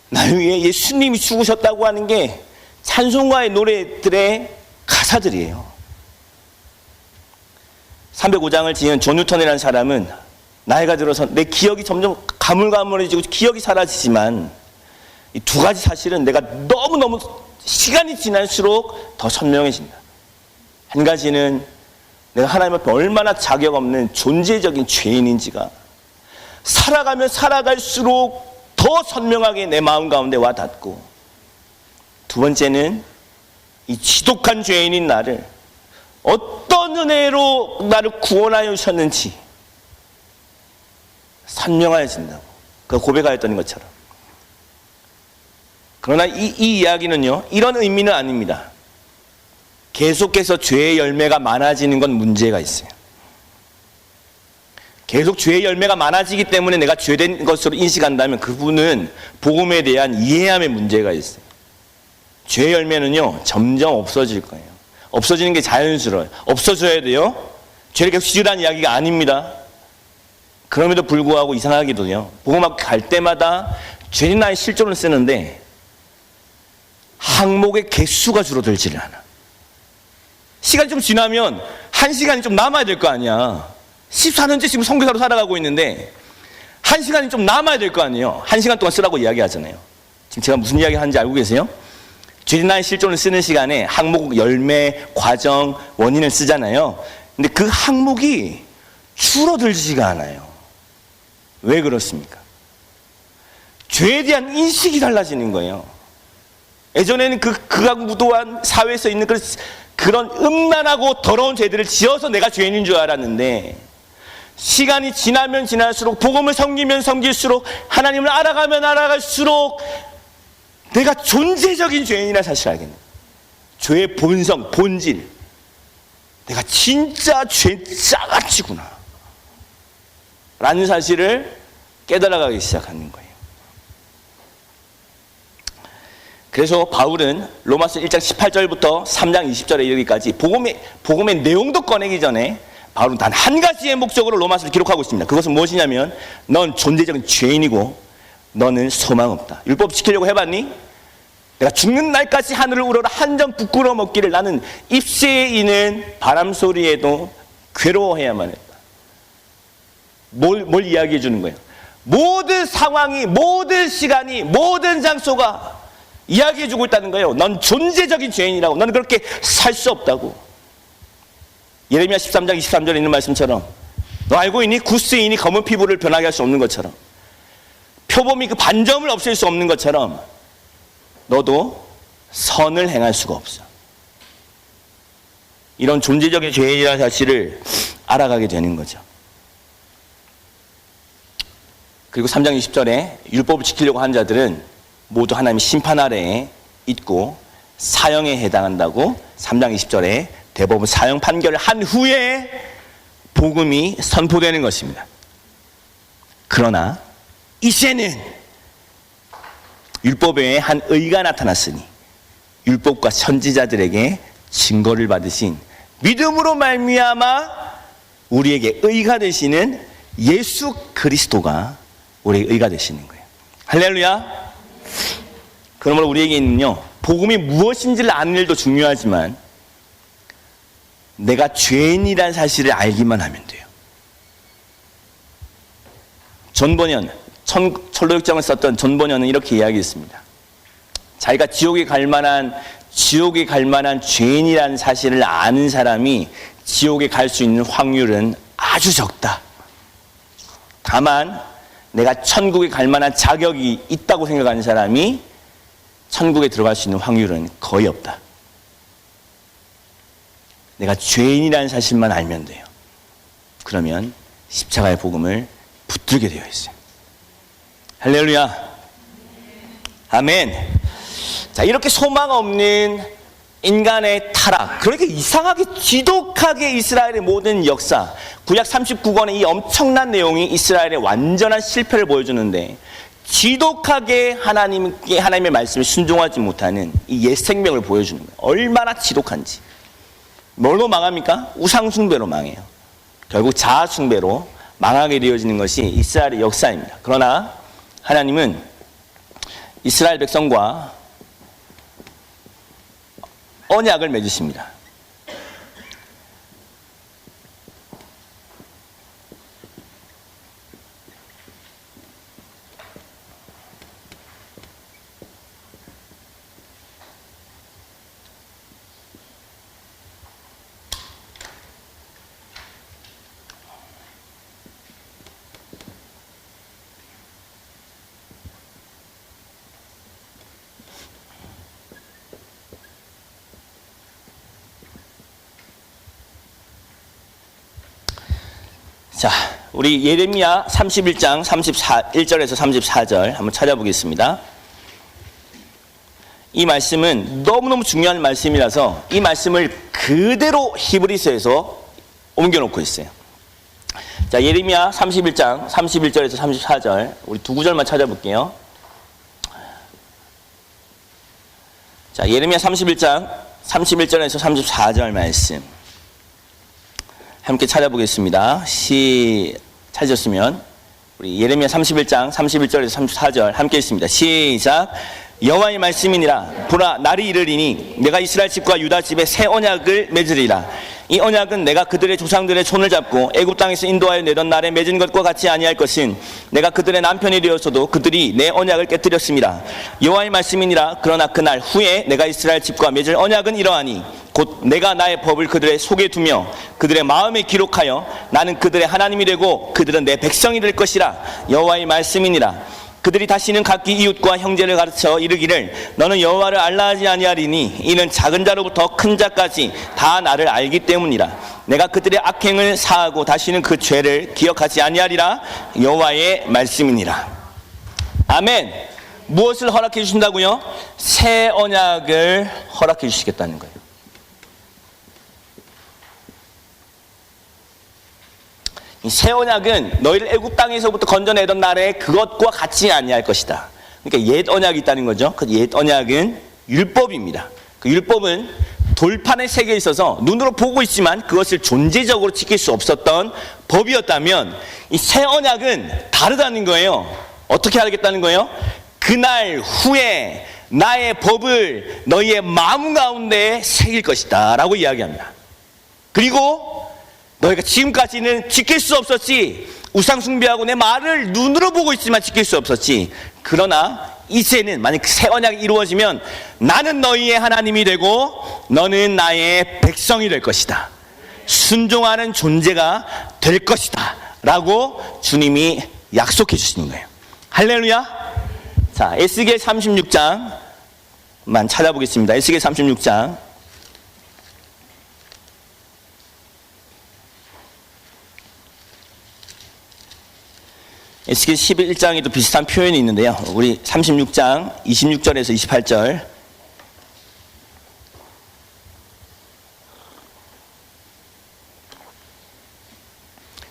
날 위해 예수님이 죽으셨다고 하는 게 찬송가의 노래들의 가사들이에요. 305장을 지은 존 뉴턴이라는 사람은 나이가 들어서 내 기억이 점점 가물가물해지고 기억이 사라지지만 이 두 가지 사실은 내가 너무너무 시간이 지날수록 더 선명해진다. 한 가지는 내가 하나님 앞에 얼마나 자격 없는 존재적인 죄인인지가 살아가면 살아갈수록 더 선명하게 내 마음 가운데 와 닿고, 두 번째는 이 지독한 죄인인 나를 어떤 은혜로 나를 구원하여 주셨는지 선명해진다고 그 고백하였던 것처럼. 그러나 이 이야기는요, 이런 의미는 아닙니다. 계속해서 죄의 열매가 많아지는 건 문제가 있어요. 계속 죄의 열매가 많아지기 때문에 내가 죄된 것으로 인식한다면 그분은 복음에 대한 이해함에 문제가 있어요. 죄의 열매는요, 점점 없어질 거예요. 없어지는 게 자연스러워요. 없어져야 돼요. 죄를 계속 지으라는 이야기가 아닙니다. 그럼에도 불구하고 이상하게도요, 복음학교 갈 때마다 죄인 나의 실존을 쓰는데 항목의 개수가 줄어들지를 않아. 시간이 좀 지나면 한 시간이 좀 남아야 될 거 아니야. 14년째 지금 선교사로 살아가고 있는데 한 시간이 좀 남아야 될 거 아니에요. 한 시간 동안 쓰라고 이야기하잖아요. 지금 제가 무슨 이야기 하는지 알고 계세요? 죄인 나의 실존을 쓰는 시간에 항목, 열매, 과정, 원인을 쓰잖아요. 근데 그 항목이 줄어들지가 않아요. 왜 그렇습니까? 죄에 대한 인식이 달라지는 거예요. 예전에는 그가 무도한 사회에서 있는 그런 음란하고 더러운 죄들을 지어서 내가 죄인인 줄 알았는데, 시간이 지나면 지날수록, 복음을 섬기면 섬길수록, 하나님을 알아가면 알아갈수록 내가 존재적인 죄인이라 사실을 알겠네. 죄의 본성, 본질, 내가 진짜 죄짜가지구나 라는 사실을 깨달아가기 시작하는 거예요. 그래서 바울은 로마서 1장 18절부터 3장 20절에 이르기까지 복음의 내용도 꺼내기 전에 바울은 단 한 가지의 목적으로 로마서를 기록하고 있습니다. 그것은 무엇이냐면, 넌 존재적인 죄인이고 너는 소망 없다. 율법 지키려고 해봤니? 내가 죽는 날까지 하늘을 우러러 한 점 부끄러워 먹기를 나는 입새에 이는 바람 소리에도 괴로워해야만 했다. 뭘 이야기해 주는 거예요? 모든 상황이, 모든 시간이, 모든 장소가 이야기해 주고 있다는 거예요. 넌 존재적인 죄인이라고. 너는 그렇게 살 수 없다고. 예레미야 13장 23절에 있는 말씀처럼, 너 알고 있니? 구스인이 검은 피부를 변하게 할 수 없는 것처럼, 표범이 그 반점을 없앨 수 없는 것처럼 너도 선을 행할 수가 없어. 이런 존재적인 죄인이라는 사실을 알아가게 되는 거죠. 그리고 3장 20절에 율법을 지키려고 한 자들은 모두 하나님의 심판 아래에 있고 사형에 해당한다고 3장 20절에 대법원 사형 판결을 한 후에 복음이 선포되는 것입니다. 그러나 이제는 율법 외에 한 의가 나타났으니 율법과 선지자들에게 증거를 받으신 믿음으로 말미암아 우리에게 의가 되시는 예수 그리스도가 우리의 의가 되시는 거예요. 할렐루야. 그러므로 우리에게는요, 복음이 무엇인지를 아는 일도 중요하지만 내가 죄인이라는 사실을 알기만 하면 돼요. 존 버년, 철로역정을 썼던 존 버년은 이렇게 이야기했습니다. 자기가 지옥에 갈 만한 죄인이라는 사실을 아는 사람이 지옥에 갈 수 있는 확률은 아주 적다. 다만 내가 천국에 갈 만한 자격이 있다고 생각하는 사람이 천국에 들어갈 수 있는 확률은 거의 없다. 내가 죄인이라는 사실만 알면 돼요. 그러면 십자가의 복음을 붙들게 되어 있어요. 할렐루야. 아멘. 자, 이렇게 소망 없는 인간의 타락, 그렇게 이상하게 지독하게 이스라엘의 모든 역사, 구약 39권의 이 엄청난 내용이 이스라엘의 완전한 실패를 보여주는데, 지독하게 하나님의 말씀에 순종하지 못하는 이 옛 생명을 보여주는 거예요. 얼마나 지독한지. 뭘로 망합니까? 우상숭배로 망해요. 결국 자아숭배로 망하게 되어지는 것이 이스라엘의 역사입니다. 그러나 하나님은 이스라엘 백성과 언약을 맺으십니다. 자, 우리 예레미야 31장 1절에서 34절 한번 찾아보겠습니다. 이 말씀은 너무너무 중요한 말씀이라서 이 말씀을 그대로 히브리서에서 옮겨놓고 있어요. 자, 예레미야 31장 31절에서 34절 우리 두 구절만 찾아볼게요. 자, 예레미야 31장 31절에서 34절 말씀 함께 찾아보겠습니다. 찾으셨으면 우리 예레미야 31장 31절에서 34절 함께 있습니다. 시작. 여호와의 말씀이니라. 보라, 날이 이르리니 내가 이스라엘 집과 유다 집에 새 언약을 맺으리라. 이 언약은 내가 그들의 조상들의 손을 잡고 애굽 땅에서 인도하여 내던 날에 맺은 것과 같이 아니할 것은 내가 그들의 남편이 되었어도 그들이 내 언약을 깨뜨렸습니다. 여호와의 말씀이니라. 그러나 그날 후에 내가 이스라엘 집과 맺을 언약은 이러하니 곧 내가 나의 법을 그들의 속에 두며 그들의 마음에 기록하여 나는 그들의 하나님이 되고 그들은 내 백성이 될 것이라. 여호와의 말씀이니라. 그들이 다시는 각기 이웃과 형제를 가르쳐 이르기를 너는 여호와를 알라 하지 아니하리니 이는 작은 자로부터 큰 자까지 다 나를 알기 때문이라. 내가 그들의 악행을 사하고 다시는 그 죄를 기억하지 아니하리라. 여호와의 말씀이니라. 아멘. 무엇을 허락해 주신다고요? 새 언약을 허락해 주시겠다는 거예요. 이 새 언약은 너희를 애굽 땅에서부터 건져내던 날에 그것과 같이 아니할 것이다. 그러니까 옛 언약이 있다는 거죠. 그 옛 언약은 율법입니다. 그 율법은 돌판에 새겨 있어서 눈으로 보고 있지만 그것을 존재적으로 지킬 수 없었던 법이었다면 이 새 언약은 다르다는 거예요. 어떻게 하겠다는 거예요? 그날 후에 나의 법을 너희의 마음 가운데 새길 것이다 라고 이야기합니다. 그리고 너희가 지금까지는 지킬 수 없었지, 우상 숭배하고 내 말을 눈으로 보고 있지만 지킬 수 없었지. 그러나 이제는 만약 새 언약이 이루어지면 나는 너희의 하나님이 되고 너는 나의 백성이 될 것이다. 순종하는 존재가 될 것이다 라고 주님이 약속해 주시는 거예요. 할렐루야. 자, 에스겔 36장만 찾아보겠습니다. 에스겔 36장. 에스겔 11장에도 비슷한 표현이 있는데요. 우리 36장 26절에서 28절.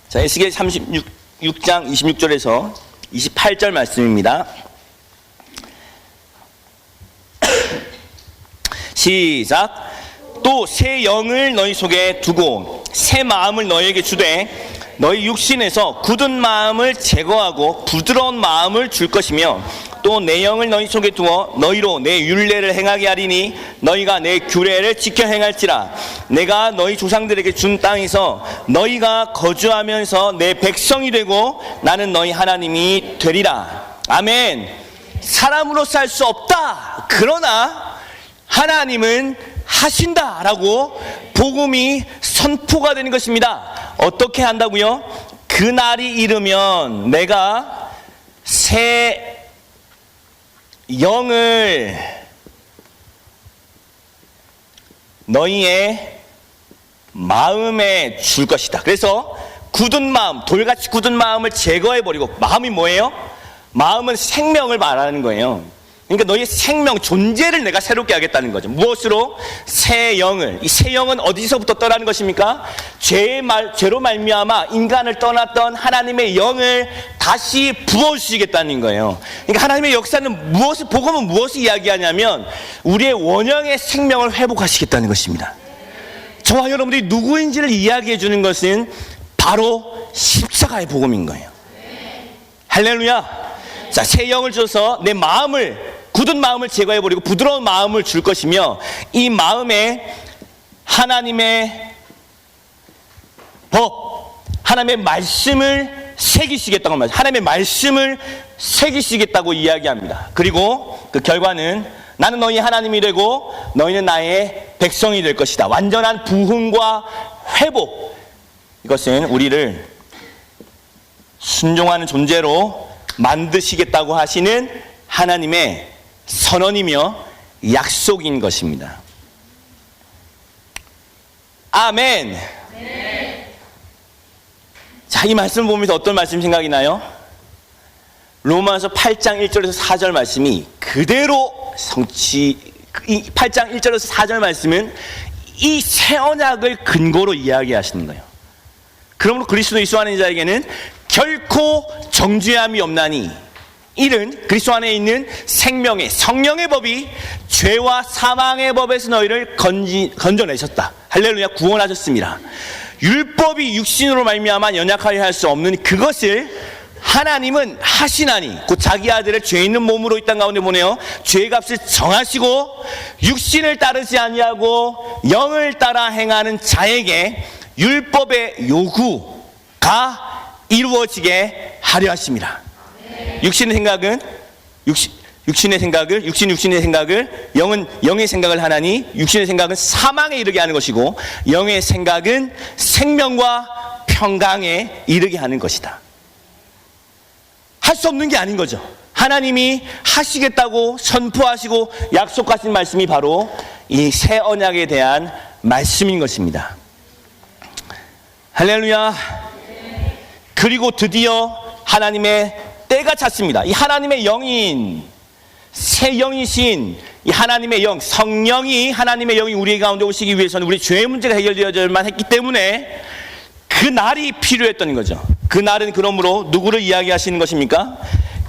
자, 에스겔 36장 26절에서 28절 말씀입니다. 시작. 또 새 영을 너희 속에 두고 새 마음을 너희에게 주되 너희 육신에서 굳은 마음을 제거하고 부드러운 마음을 줄 것이며 또 내 영을 너희 속에 두어 너희로 내 율례를 행하게 하리니 너희가 내 규례를 지켜 행할지라. 내가 너희 조상들에게 준 땅에서 너희가 거주하면서 내 백성이 되고 나는 너희 하나님이 되리라. 아멘. 사람으로서 할 수 없다. 그러나 하나님은 하신다라고 복음이 선포가 되는 것입니다. 어떻게 한다고요? 그날이 이르면 내가 새 영을 너희의 마음에 줄 것이다. 그래서 굳은 마음, 돌같이 굳은 마음을 제거해버리고, 마음이 뭐예요? 마음은 생명을 말하는 거예요. 그러니까 너희의 생명, 존재를 내가 새롭게 하겠다는 거죠. 무엇으로? 새 영을. 이 새 영은 어디서부터 떠나는 것입니까? 죄로 말미암아 인간을 떠났던 하나님의 영을 다시 부어주시겠다는 거예요. 그러니까 하나님의 역사는 복음은 무엇을 이야기하냐면 우리의 원형의 생명을 회복하시겠다는 것입니다. 저와 여러분들이 누구인지를 이야기해 주는 것은 바로 십자가의 복음인 거예요. 할렐루야. 자, 새 영을 줘서 내 마음을, 굳은 마음을 제거해버리고 부드러운 마음을 줄 것이며 이 마음에 하나님의 법, 하나님의 말씀을 새기시겠다고 말합니다. 하나님의 말씀을 새기시겠다고 이야기합니다. 그리고 그 결과는 나는 너희 하나님이 되고 너희는 나의 백성이 될 것이다. 완전한 부흥과 회복. 이것은 우리를 순종하는 존재로 만드시겠다고 하시는 하나님의 선언이며 약속인 것입니다. 아멘. 네. 자, 이 말씀을 보면서 어떤 말씀 생각이 나요? 로마서 8장 1절에서 4절 말씀이 그대로 이 8장 1절에서 4절 말씀은 이 새 언약을 근거로 이야기하시는 거예요. 그러므로 그리스도 예수 안에 있는 자에게는 결코 정죄함이 없나니 이는 그리스도 안에 있는 생명의 성령의 법이 죄와 사망의 법에서 너희를 건져내셨다. 할렐루야. 구원하셨습니다. 율법이 육신으로 말미암아 연약하여 할 수 없는 그것을 하나님은 하시나니 곧 자기 아들을 죄 있는 몸으로 이 땅 가운데 보내어 죄값을 정하시고 육신을 따르지 아니하고 영을 따라 행하는 자에게 율법의 요구가 이루어지게 하려 하십니다. 육신의 생각을 영은 영의 생각을 하나니 육신의 생각은 사망에 이르게 하는 것이고 영의 생각은 생명과 평강에 이르게 하는 것이다. 할 수 없는 게 아닌 거죠. 하나님이 하시겠다고 선포하시고 약속하신 말씀이 바로 이 새 언약에 대한 말씀인 것입니다. 할렐루야. 그리고 드디어 하나님의 때가 찼습니다. 이 하나님의 영인, 새 영이신 이 하나님의 영, 성령이, 하나님의 영이 우리 가운데 오시기 위해서는 우리 죄의 문제가 해결되어야만 했기 때문에 그 날이 필요했던 거죠. 그 날은 그러므로 누구를 이야기하시는 것입니까?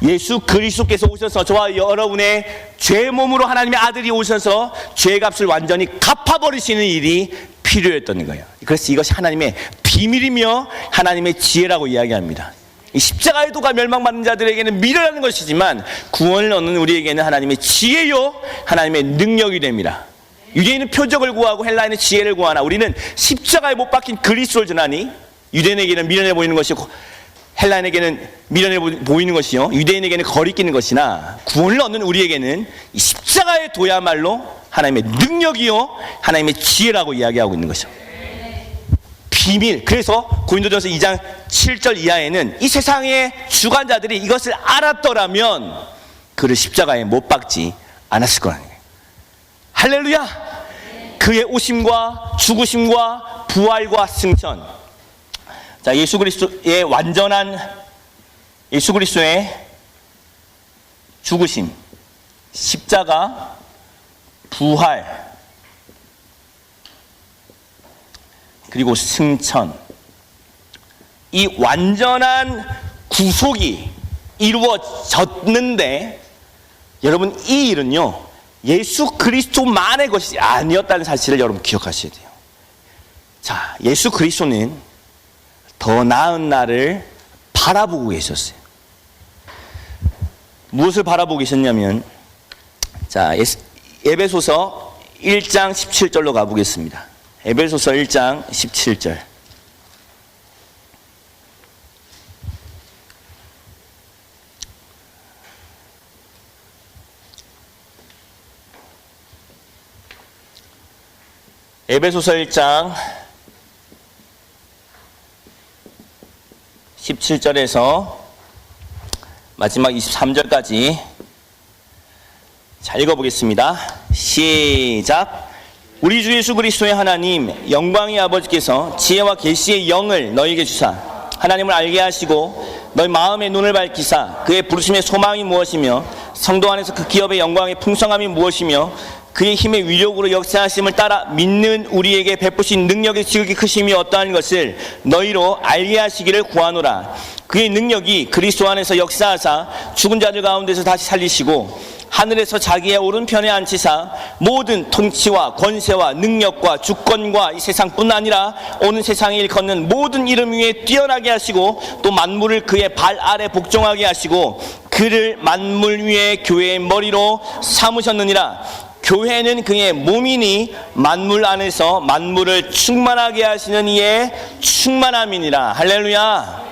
예수 그리스도께서 오셔서 저와 여러분의 죄 몸으로 하나님의 아들이 오셔서 죄값을 완전히 갚아버리시는 일이 필요했던 거예요. 그래서 이것이 하나님의 비밀이며 하나님의 지혜라고 이야기합니다. 이 십자가의 도가 멸망받는 자들에게는 미련한 것이지만 구원을 얻는 우리에게는 하나님의 지혜요 하나님의 능력이 됩니다. 유대인은 표적을 구하고 헬라인은 지혜를 구하나 우리는 십자가에 못 박힌 그리스도를 전하니 유대인에게는 미련해 보이는 것이고 헬라인에게는 미련해 보이는 것이요 유대인에게는 거리끼는 것이나 구원을 얻는 우리에게는 이 십자가의 도야말로 하나님의 능력이요 하나님의 지혜라고 이야기하고 있는 것이죠. 비밀. 그래서 고린도전서 2장 7절 이하에는 이 세상의 주관자들이 이것을 알았더라면 그를 십자가에 못 박지 않았을 거라는 거예요. 할렐루야. 그의 오심과 죽으심과 부활과 승천. 자, 예수 그리스도의 완전한 예수 그리스도의 죽으심, 십자가, 부활, 그리고 승천, 이 완전한 구속이 이루어졌는데 여러분 이 일은요 예수 그리스도만의 것이 아니었다는 사실을 여러분 기억하셔야 돼요. 자, 예수 그리스도는 더 나은 날을 바라보고 계셨어요. 무엇을 바라보고 계셨냐면, 자, 에베소서 1장 17절로 가보겠습니다. 에베소서 1장 17절. 에베소서 1장 17절에서 마지막 23절까지 자, 읽어보겠습니다. 시작. 우리 주 예수 그리스도의 하나님 영광의 아버지께서 지혜와 계시의 영을 너희에게 주사 하나님을 알게 하시고 너희 마음의 눈을 밝히사 그의 부르심의 소망이 무엇이며 성도 안에서 그 기업의 영광의 풍성함이 무엇이며 그의 힘의 위력으로 역사하심을 따라 믿는 우리에게 베푸신 능력의 지극히 크심이 어떠한 것을 너희로 알게 하시기를 구하노라. 그의 능력이 그리스도 안에서 역사하사 죽은 자들 가운데서 다시 살리시고 하늘에서 자기의 오른편에 앉히사 모든 통치와 권세와 능력과 주권과 이 세상뿐 아니라 오는 세상에 일컫는 모든 이름 위에 뛰어나게 하시고 또 만물을 그의 발 아래 복종하게 하시고 그를 만물 위에 교회의 머리로 삼으셨느니라. 교회는 그의 몸이니 만물 안에서 만물을 충만하게 하시는 이의 충만함이니라. 할렐루야.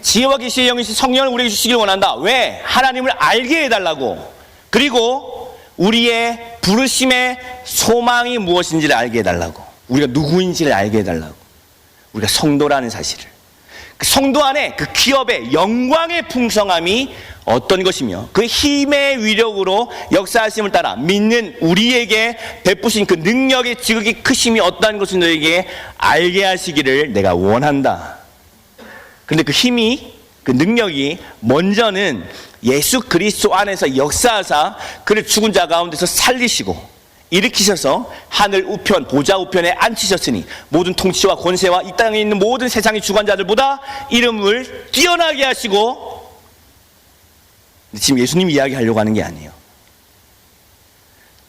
지혜와 계시의 영이신 성령을 우리에게 주시길 원한다. 왜? 하나님을 알게 해달라고. 그리고 우리의 부르심의 소망이 무엇인지를 알게 해달라고. 우리가 누구인지를 알게 해달라고. 우리가 성도라는 사실을. 그 성도 안에 그 기업의 영광의 풍성함이 어떤 것이며 그 힘의 위력으로 역사하심을 따라 믿는 우리에게 베푸신 그 능력의 지극히 크심이 어떠한 것을 너에게 알게 하시기를 내가 원한다. 그런데 그 힘이, 그 능력이 먼저는 예수 그리스도 안에서 역사하사 그를 죽은 자 가운데서 살리시고 일으키셔서 하늘 우편 보좌 우편에 앉히셨으니 모든 통치와 권세와 이 땅에 있는 모든 세상의 주관자들보다 이름을 뛰어나게 하시고. 지금 예수님 이야기하려고 하는 게 아니에요.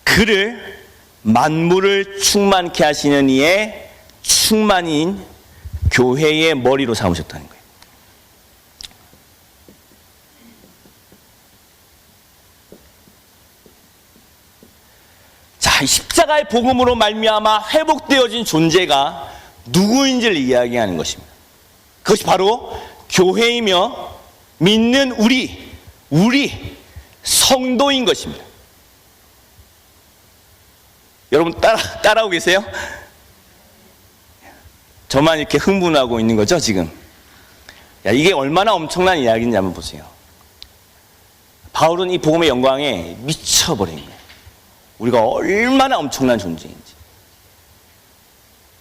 그를 만물을 충만케 하시는 이의 충만인 교회의 머리로 삼으셨다는 거예요. 자, 십자가의 복음으로 말미암아 회복되어진 존재가 누구인지를 이야기하는 것입니다. 그것이 바로 교회이며 믿는 우리 성도인 것입니다. 여러분 따라오고 계세요? 저만 이렇게 흥분하고 있는 거죠 지금? 야, 이게 얼마나 엄청난 이야기인지 한번 보세요. 바울은 이 복음의 영광에 미쳐버린 거예요. 우리가 얼마나 엄청난 존재인지.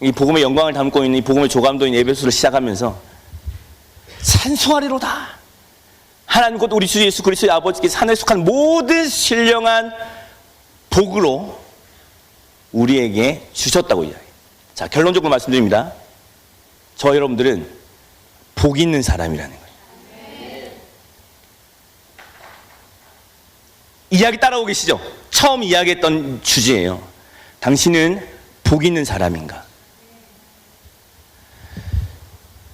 이 복음의 영광을 담고 있는 이 복음의 조감도인 에베소를 시작하면서 찬송하리로다. 하나님 곧 우리 주 예수 그리스도의 아버지께서 하늘에 속한 모든 신령한 복으로 우리에게 주셨다고 이야기해요. 자, 결론적으로 말씀드립니다. 저와 여러분들은 복 있는 사람이라는 거예요. 이야기 따라오고 계시죠? 처음 이야기했던 주제예요. 당신은 복 있는 사람인가?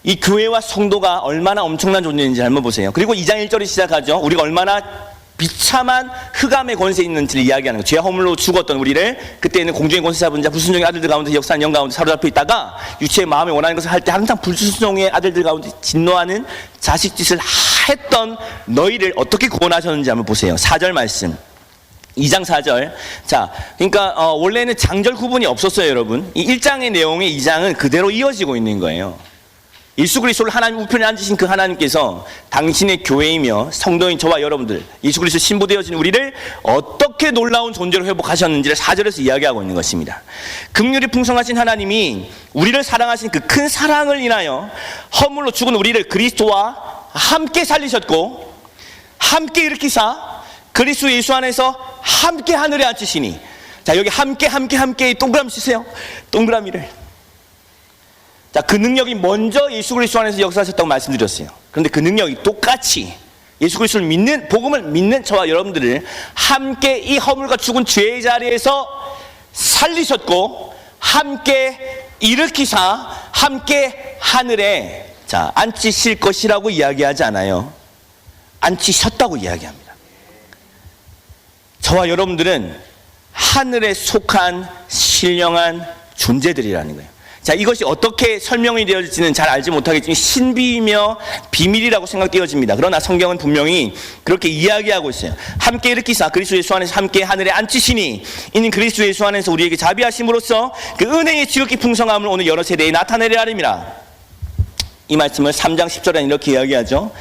이 교회와 성도가 얼마나 엄청난 존재인지 한번 보세요. 그리고 2장 1절이 시작하죠. 우리가 얼마나 비참한 흑암의 권세에 있는지를 이야기하는 거예요. 죄 허물로 죽었던 우리를 그때는 공중의 권세 잡은 자 불순종의 아들들 가운데 역사하는 영 가운데 사로잡혀 있다가 육체의 마음에 원하는 것을 할 때 항상 불순종의 아들들 가운데 진노하는 자식 짓을 했던 너희를 어떻게 구원하셨는지 한번 보세요. 4절 말씀. 2장 4절. 자, 그러니까 원래는 장절 구분이 없었어요, 여러분. 이 1장의 내용이 2장은 그대로 이어지고 있는 거예요. 예수 그리스도를 하나님 우편에 앉으신 그 하나님께서 당신의 교회이며 성도인 저와 여러분들, 예수 그리스도 신부되어진 우리를 어떻게 놀라운 존재로 회복하셨는지를 4절에서 이야기하고 있는 것입니다. 긍휼이 풍성하신 하나님이 우리를 사랑하신 그 큰 사랑을 인하여 허물로 죽은 우리를 그리스도와 함께 살리셨고 함께 일으키사 그리스도 예수 안에서 함께 하늘에 앉히시니. 자, 여기 함께 동그라미 치세요. 동그라미를. 자, 그 능력이 먼저 예수 그리스도 안에서 역사하셨다고 말씀드렸어요. 그런데 그 능력이 똑같이 예수 그리스도를 믿는, 복음을 믿는 저와 여러분들을 함께 이 허물과 죽은 죄의 자리에서 살리셨고 함께 일으키사 함께 하늘에 앉히실 것이라고 이야기하지 않아요. 앉히셨다고 이야기합니다. 저와 여러분들은 하늘에 속한 신령한 존재들이라는 거예요. 자, 이것이 어떻게 설명이 되어질지는 잘 알지 못하겠지만 신비이며 비밀이라고 생각되어집니다. 그러나 성경은 분명히 그렇게 이야기하고 있어요. 함께 일으키사 그리스도 예수 안에서 함께 하늘에 앉히시니 이는 그리스도 예수 안에서 우리에게 자비하심으로써 그 은혜의 지극히 풍성함을 오늘 여러 세대에 나타내려 하림이라. 이 말씀을 3장 10절에 이렇게 이야기하죠.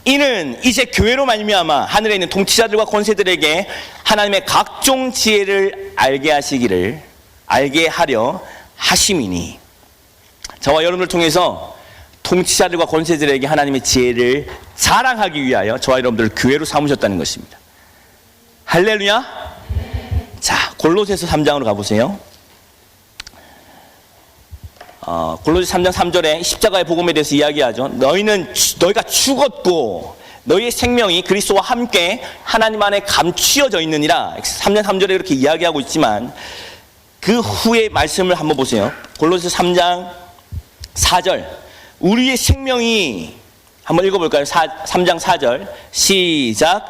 이는 이제 교회로 말미암아 하늘에 있는 통치자들과 권세들에게 하나님의 각종 지혜를 알게 하려 하심이니. 저와 여러분을 통해서 통치자들과 권세들에게 하나님의 지혜를 자랑하기 위하여 저와 여러분들을 교회로 삼으셨다는 것입니다. 할렐루야. 자, 골로새서 3장으로 가보세요. 골로새 3장 3절에 십자가의 복음에 대해서 이야기하죠. 너희가 죽었고 너희의 생명이 그리스도와 함께 하나님 안에 감추어져 있느니라. 3장 3절에 이렇게 이야기하고 있지만 그 후의 말씀을 한번 보세요. 골로새 3장 4절. 우리의 생명이, 한번 읽어볼까요? 3장 4절 시작.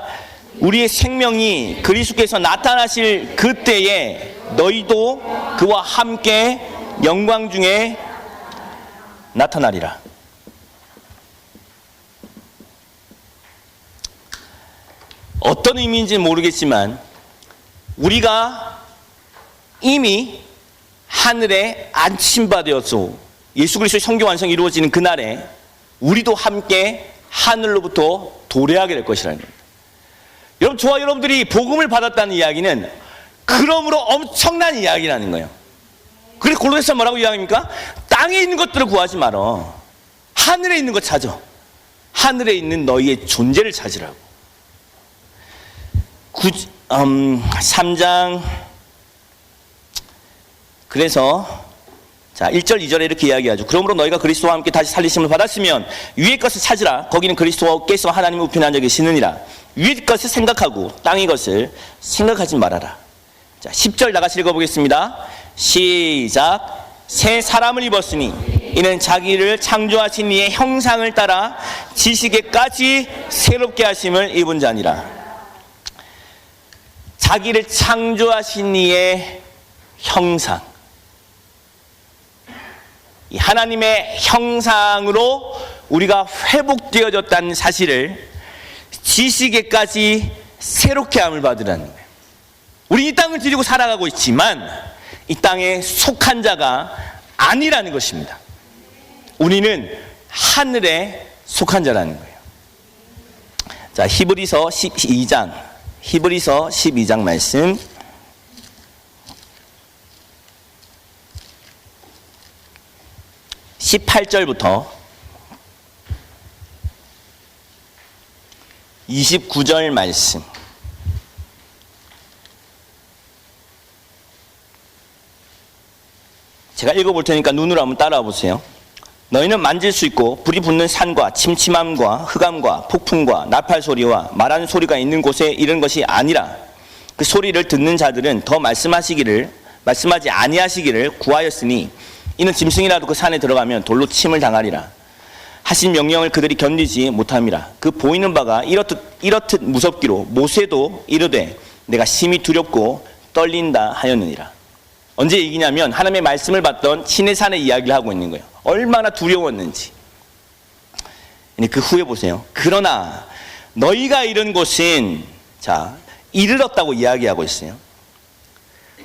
우리의 생명이 그리스도께서 나타나실 그때에 너희도 그와 함께 영광 중에 나타나리라. 어떤 의미인지는 모르겠지만 우리가 이미 하늘에 안침받았소. 예수 그리스도의 성교 완성이 이루어지는 그날에 우리도 함께 하늘로부터 도래하게 될 것이라는 겁니다. 여러분, 저와 여러분들이 복음을 받았다는 이야기는 그러므로 엄청난 이야기라는 거예요. 그래서 골로새서 뭐라고 이야기합니까? 땅에 있는 것들을 구하지 말어. 하늘에 있는 것 찾아. 하늘에 있는 너희의 존재를 찾으라고. 3장 그래서 1절 2절에 이렇게 이야기하죠. 그러므로 너희가 그리스도와 함께 다시 살리심을 받았으면 위의 것을 찾으라. 거기는 그리스도께서 하나님의 우편에 앉아 계시느니라. 위의 것을 생각하고 땅의 것을 생각하지 말아라. 자, 10절 나가시 읽어보겠습니다. 시작. 새 사람을 입었으니 이는 자기를 창조하신 이의 형상을 따라 지식에까지 새롭게 하심을 입은 자니라. 자기를 창조하신 이의 형상, 이 하나님의 형상으로 우리가 회복되어졌다는 사실을 지식에까지 새롭게 함을 받으라는 거예요. 우리 이 땅을 지니고 살아가고 있지만 이 땅에 속한 자가 아니라는 것입니다. 우리는 하늘에 속한 자라는 거예요. 자, 히브리서 12장 말씀 18절부터 29절 말씀. 제가 읽어볼 테니까 눈으로 한번 따라와 보세요. 너희는 만질 수 있고 불이 붙는 산과 침침함과 흑암과 폭풍과 나팔 소리와 말하는 소리가 있는 곳에 이른 것이 아니라 그 소리를 듣는 자들은 더 말씀하지 아니하시기를 구하였으니 이는 짐승이라도 그 산에 들어가면 돌로 침을 당하리라 하신 명령을 그들이 견디지 못함이라. 그 보이는 바가 이렇듯 무섭기로 모세도 이르되 내가 심히 두렵고 떨린다 하였느니라. 언제 얘기냐면 하나님의 말씀을 받던 시내산의 이야기를 하고 있는 거예요. 얼마나 두려웠는지. 그 후에 보세요. 그러나 너희가 이른 곳은, 자, 이르렀다고 이야기하고 있어요.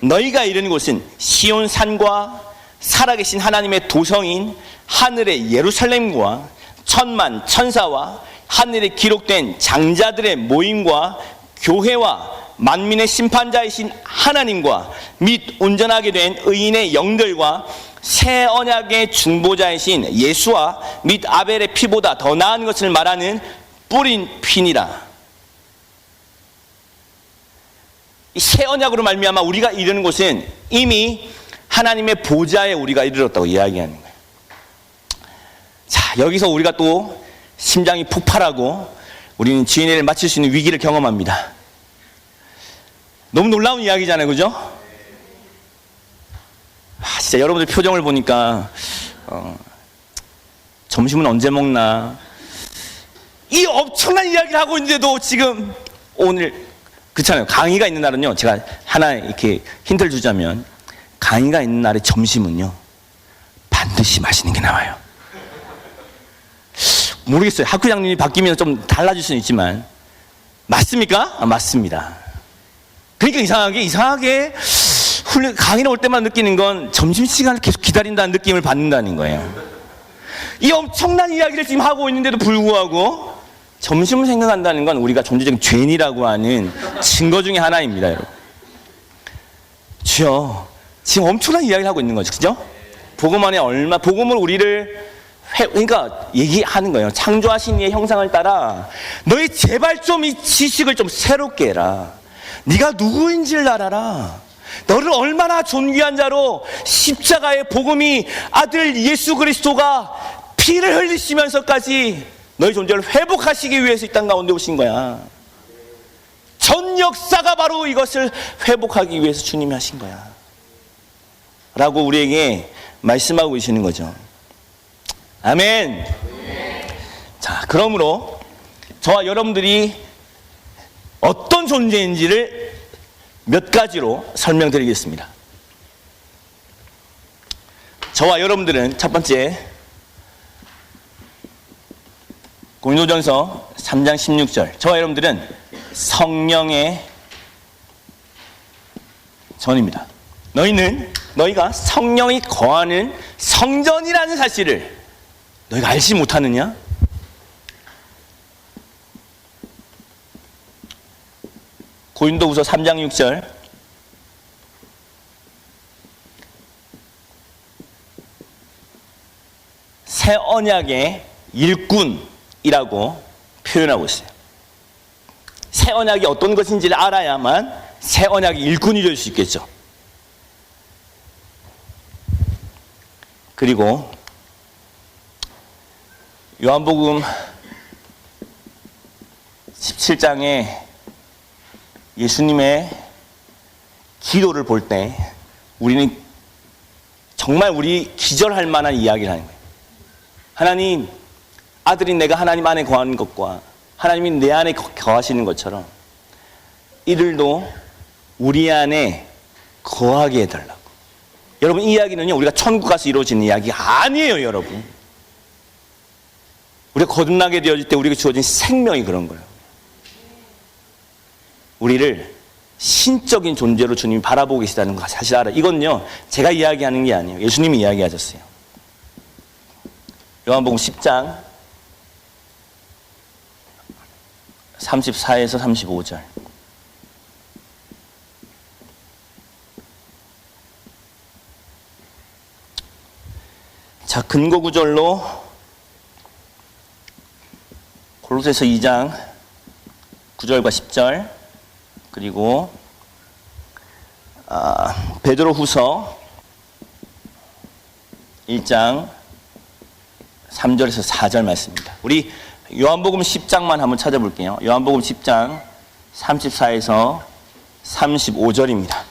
너희가 이른 곳은 시온 산과 살아계신 하나님의 도성인 하늘의 예루살렘과 천만 천사와 하늘에 기록된 장자들의 모임과 교회와 만민의 심판자이신 하나님과 및 온전하게 된 의인의 영들과 새 언약의 중보자이신 예수와 및 아벨의 피보다 더 나은 것을 말하는 뿌린 피니라. 이 새 언약으로 말미암아 우리가 이르는 곳은 이미 하나님의 보좌에 우리가 이르렀다고 이야기하는 거예요. 자, 여기서 우리가 또 심장이 폭발하고 우리는 지인을 마칠 수 있는 위기를 경험합니다. 너무 놀라운 이야기잖아요, 그죠? 진짜 여러분들 표정을 보니까 점심은 언제 먹나, 이 엄청난 이야기를 하고 있는데도 지금 오늘 그렇잖아요. 강의가 있는 날은요, 제가 하나 이렇게 힌트를 주자면 강의가 있는 날의 점심은요 반드시 맛있는 게 나와요. 모르겠어요. 학교장님이 바뀌면 좀 달라질 수는 있지만 맞습니까? 맞습니다. 그러니까 이상하게 강의를 올 때만 느끼는 건 점심시간을 계속 기다린다는 느낌을 받는다는 거예요. 이 엄청난 이야기를 지금 하고 있는데도 불구하고 점심을 생각한다는 건 우리가 존재적인 죄인이라고 하는 증거 중에 하나입니다, 여러분. 주여, 지금 엄청난 이야기를 하고 있는 거죠, 그죠? 복음 안에 복음을 우리를 그러니까 얘기하는 거예요. 창조하신 이의 형상을 따라 너희 제발 좀 이 지식을 좀 새롭게 해라. 네가 누구인지를 알아라. 너를 얼마나 존귀한 자로 십자가의 복음이 아들 예수 그리스도가 피를 흘리시면서까지 너희 존재를 회복하시기 위해서 이 땅 가운데 오신 거야. 전 역사가 바로 이것을 회복하기 위해서 주님이 하신 거야 라고 우리에게 말씀하고 계시는 거죠. 아멘. 자, 그러므로 저와 여러분들이 어떤 존재인지를 몇 가지로 설명드리겠습니다. 저와 여러분들은 첫 번째, 고린도전서 3장 16절, 저와 여러분들은 성령의 전입니다. 너희가 성령이 거하는 성전이라는 사실을 너희가 알지 못하느냐? 고린도후서 3장 6절, 새 언약의 일꾼이라고 표현하고 있어요. 새 언약이 어떤 것인지를 알아야만 새 언약의 일꾼이 될 수 있겠죠. 그리고 요한복음 17장에 예수님의 기도를 볼 때 우리는 정말 우리 기절할 만한 이야기를 하는 거예요. 하나님, 아들인 내가 하나님 안에 거하는 것과 하나님이 내 안에 거하시는 것처럼 이들도 우리 안에 거하게 해달라고. 여러분, 이 이야기는요, 우리가 천국 가서 이루어지는 이야기가 아니에요, 여러분. 우리가 거듭나게 되어질 때 우리에게 주어진 생명이 그런 거예요. 우리를 신적인 존재로 주님이 바라보고 계시다는 거 사실 알아요. 이건요, 제가 이야기하는 게 아니에요. 예수님이 이야기하셨어요. 요한복음 10장 34에서 35절. 자, 근거 구절로 골로새서 2장 9절과 10절, 그리고 베드로후서 1장 3절에서 4절 말씀입니다. 우리 요한복음 10장만 한번 찾아볼게요. 요한복음 10장 34에서 35절입니다.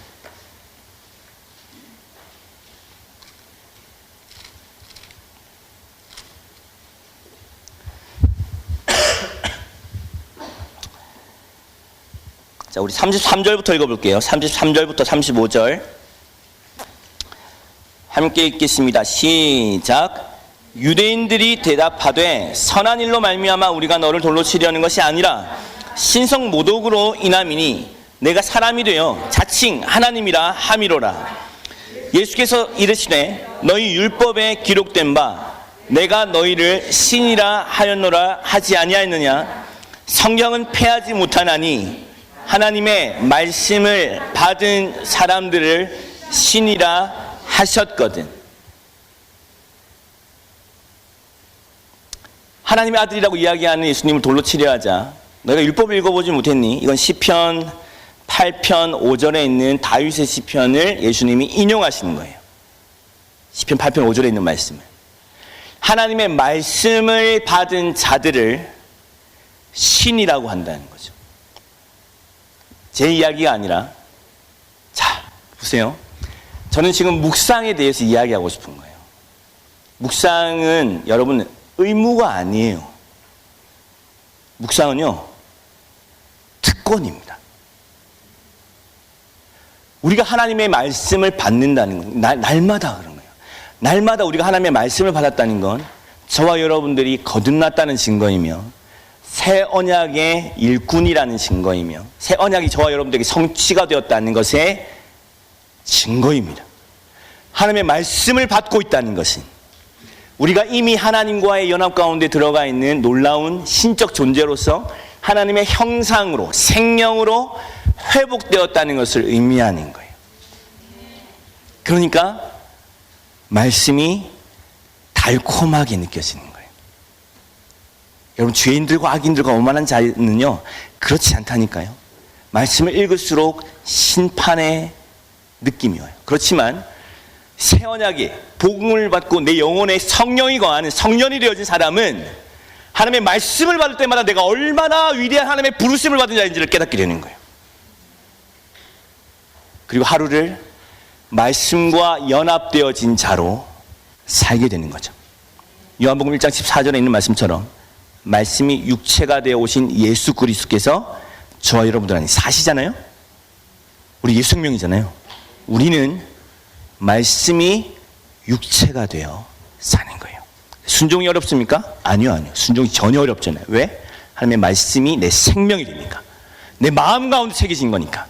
자, 우리 33절부터 읽어볼게요. 33절부터 35절 함께 읽겠습니다. 시작. 유대인들이 대답하되 선한 일로 말미암아 우리가 너를 돌로 치려는 것이 아니라 신성 모독으로 인함이니 내가 사람이 되어 자칭 하나님이라 함이로라. 예수께서 이르시되 너희 율법에 기록된 바 내가 너희를 신이라 하였노라 하지 아니하였느냐. 성경은 패하지 못하나니 하나님의 말씀을 받은 사람들을 신이라 하셨거든. 하나님의 아들이라고 이야기하는 예수님을 돌로 치려 하자. 너희가 율법을 읽어보지 못했니? 이건 시편 8편 5절에 있는 다윗의 시편을 예수님이 인용하시는 거예요. 시편 8편 5절에 있는 말씀을. 하나님의 말씀을 받은 자들을 신이라고 한다는 거죠. 제 이야기가 아니라, 자, 보세요. 저는 지금 묵상에 대해서 이야기하고 싶은 거예요. 묵상은 여러분 의무가 아니에요. 묵상은요, 특권입니다. 우리가 하나님의 말씀을 받는다는 건, 날마다 그런 거예요. 날마다 우리가 하나님의 말씀을 받았다는 건 저와 여러분들이 거듭났다는 증거이며, 새 언약의 일꾼이라는 증거이며, 새 언약이 저와 여러분들에게 성취가 되었다는 것의 증거입니다. 하나님의 말씀을 받고 있다는 것은 우리가 이미 하나님과의 연합 가운데 들어가 있는 놀라운 신적 존재로서 하나님의 형상으로, 생명으로 회복되었다는 것을 의미하는 거예요. 그러니까 말씀이 달콤하게 느껴지는 거예요. 여러분, 죄인들과 악인들과 오만한 자는요, 그렇지 않다니까요. 말씀을 읽을수록 심판의 느낌이 와요. 그렇지만 새 언약의 복음을 받고 내 영혼에 성령이 거하는 성년이 되어진 사람은 하나님의 말씀을 받을 때마다 내가 얼마나 위대한 하나님의 부르심을 받은 자인지를 깨닫게 되는 거예요. 그리고 하루를 말씀과 연합되어진 자로 살게 되는 거죠. 요한복음 1장 14절에 있는 말씀처럼 말씀이 육체가 되어 오신 예수 그리스도께서 저와 여러분들 안에 사시잖아요. 우리 예수 생명이잖아요. 우리는 말씀이 육체가 되어 사는 거예요. 순종이 어렵습니까? 아니요. 순종이 전혀 어렵잖아요. 왜? 하나님의 말씀이 내 생명이 되니까. 내 마음 가운데 새겨진 거니까.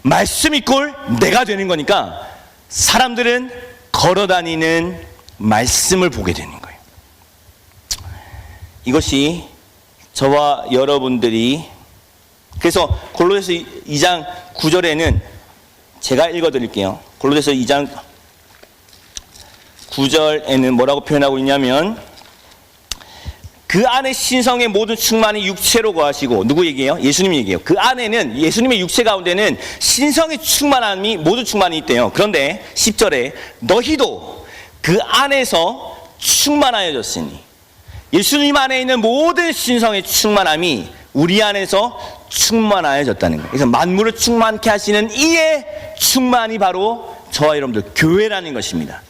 말씀 이꼴 내가 되는 거니까 사람들은 걸어다니는 말씀을 보게 되는 거예요. 이것이 저와 여러분들이, 그래서 골로새서 2장 9절에는 제가 읽어드릴게요. 골로새서 2장 9절에는 뭐라고 표현하고 있냐면, 그 안에 신성의 모든 충만이 육체로 거하시고, 누구 얘기예요? 예수님 얘기예요. 그 안에는, 예수님의 육체 가운데는 신성의 충만함이, 모든 충만이 있대요. 그런데 10절에 너희도 그 안에서 충만하여졌으니, 예수님 안에 있는 모든 신성의 충만함이 우리 안에서 충만하여졌다는 거예요. 그래서 만물을 충만케 하시는 이의 충만이 바로 저와 여러분들 교회라는 것입니다.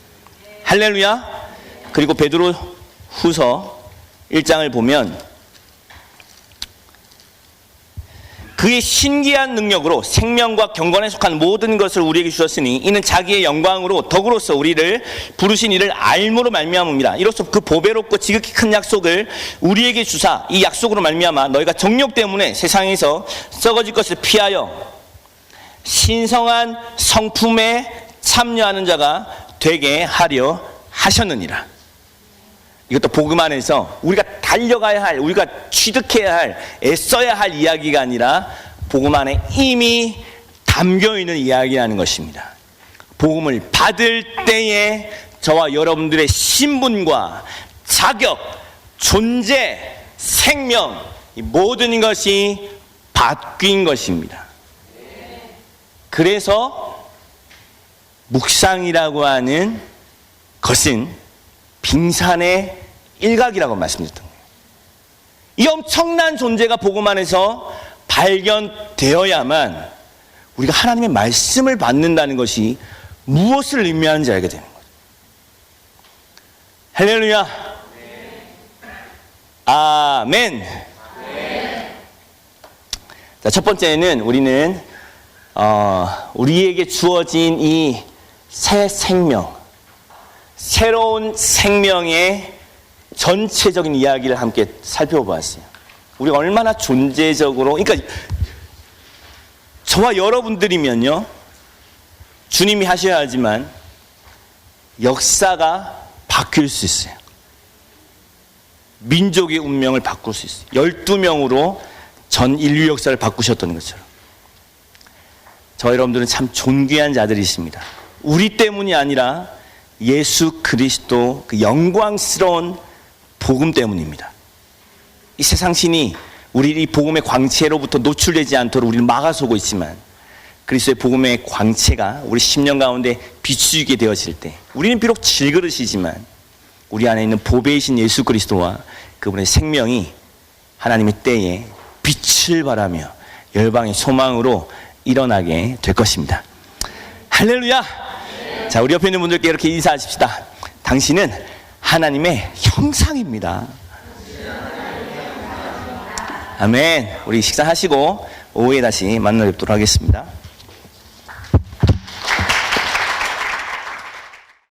할렐루야. 그리고 베드로 후서 1장을 보면 그의 신기한 능력으로 생명과 경건에 속한 모든 것을 우리에게 주셨으니 이는 자기의 영광으로 덕으로서 우리를 부르신 이를 알므로 말미암음이라. 이로써 그 보배롭고 지극히 큰 약속을 우리에게 주사 이 약속으로 말미암아 너희가 정욕 때문에 세상에서 썩어질 것을 피하여 신성한 성품에 참여하는 자가 되게 하려 하셨느니라. 이것도 복음 안에서 우리가 달려가야 할, 우리가 취득해야 할, 애써야 할 이야기가 아니라 복음 안에 이미 담겨 있는 이야기라는 것입니다. 복음을 받을 때에 저와 여러분들의 신분과 자격, 존재, 생명, 이 모든 것이 바뀐 것입니다. 그래서 묵상이라고 하는 것은 빙산의 일각이라고 말씀드렸던 거예요. 이 엄청난 존재가 복음 안에서 발견되어야만 우리가 하나님의 말씀을 받는다는 것이 무엇을 의미하는지 알게 되는 거예요. 할렐루야. 아멘. 자, 첫 번째는 우리는 우리에게 주어진 이 새 생명, 새로운 생명의 전체적인 이야기를 함께 살펴보았어요. 우리가 얼마나 존재적으로, 그러니까 저와 여러분들이면요, 주님이 하셔야 하지만 역사가 바뀔 수 있어요. 민족의 운명을 바꿀 수 있어요. 12명으로 전 인류 역사를 바꾸셨던 것처럼. 저 여러분들은 참 존귀한 자들이십니다. 우리 때문이 아니라 예수 그리스도 그 영광스러운 복음 때문입니다. 이 세상 신이 우리 이 복음의 광채로부터 노출되지 않도록 우리를 막아서고 있지만 그리스도의 복음의 광채가 우리 심령 가운데 비추게 되어질 때 우리는 비록 질그릇이지만 우리 안에 있는 보배이신 예수 그리스도와 그분의 생명이 하나님의 때에 빛을 발하며 열방의 소망으로 일어나게 될 것입니다. 할렐루야. 자, 우리 옆에 있는 분들께 이렇게 인사하십시다. 당신은 하나님의 형상입니다. 아멘. 우리 식사하시고 오후에 다시 만나 뵙도록 하겠습니다.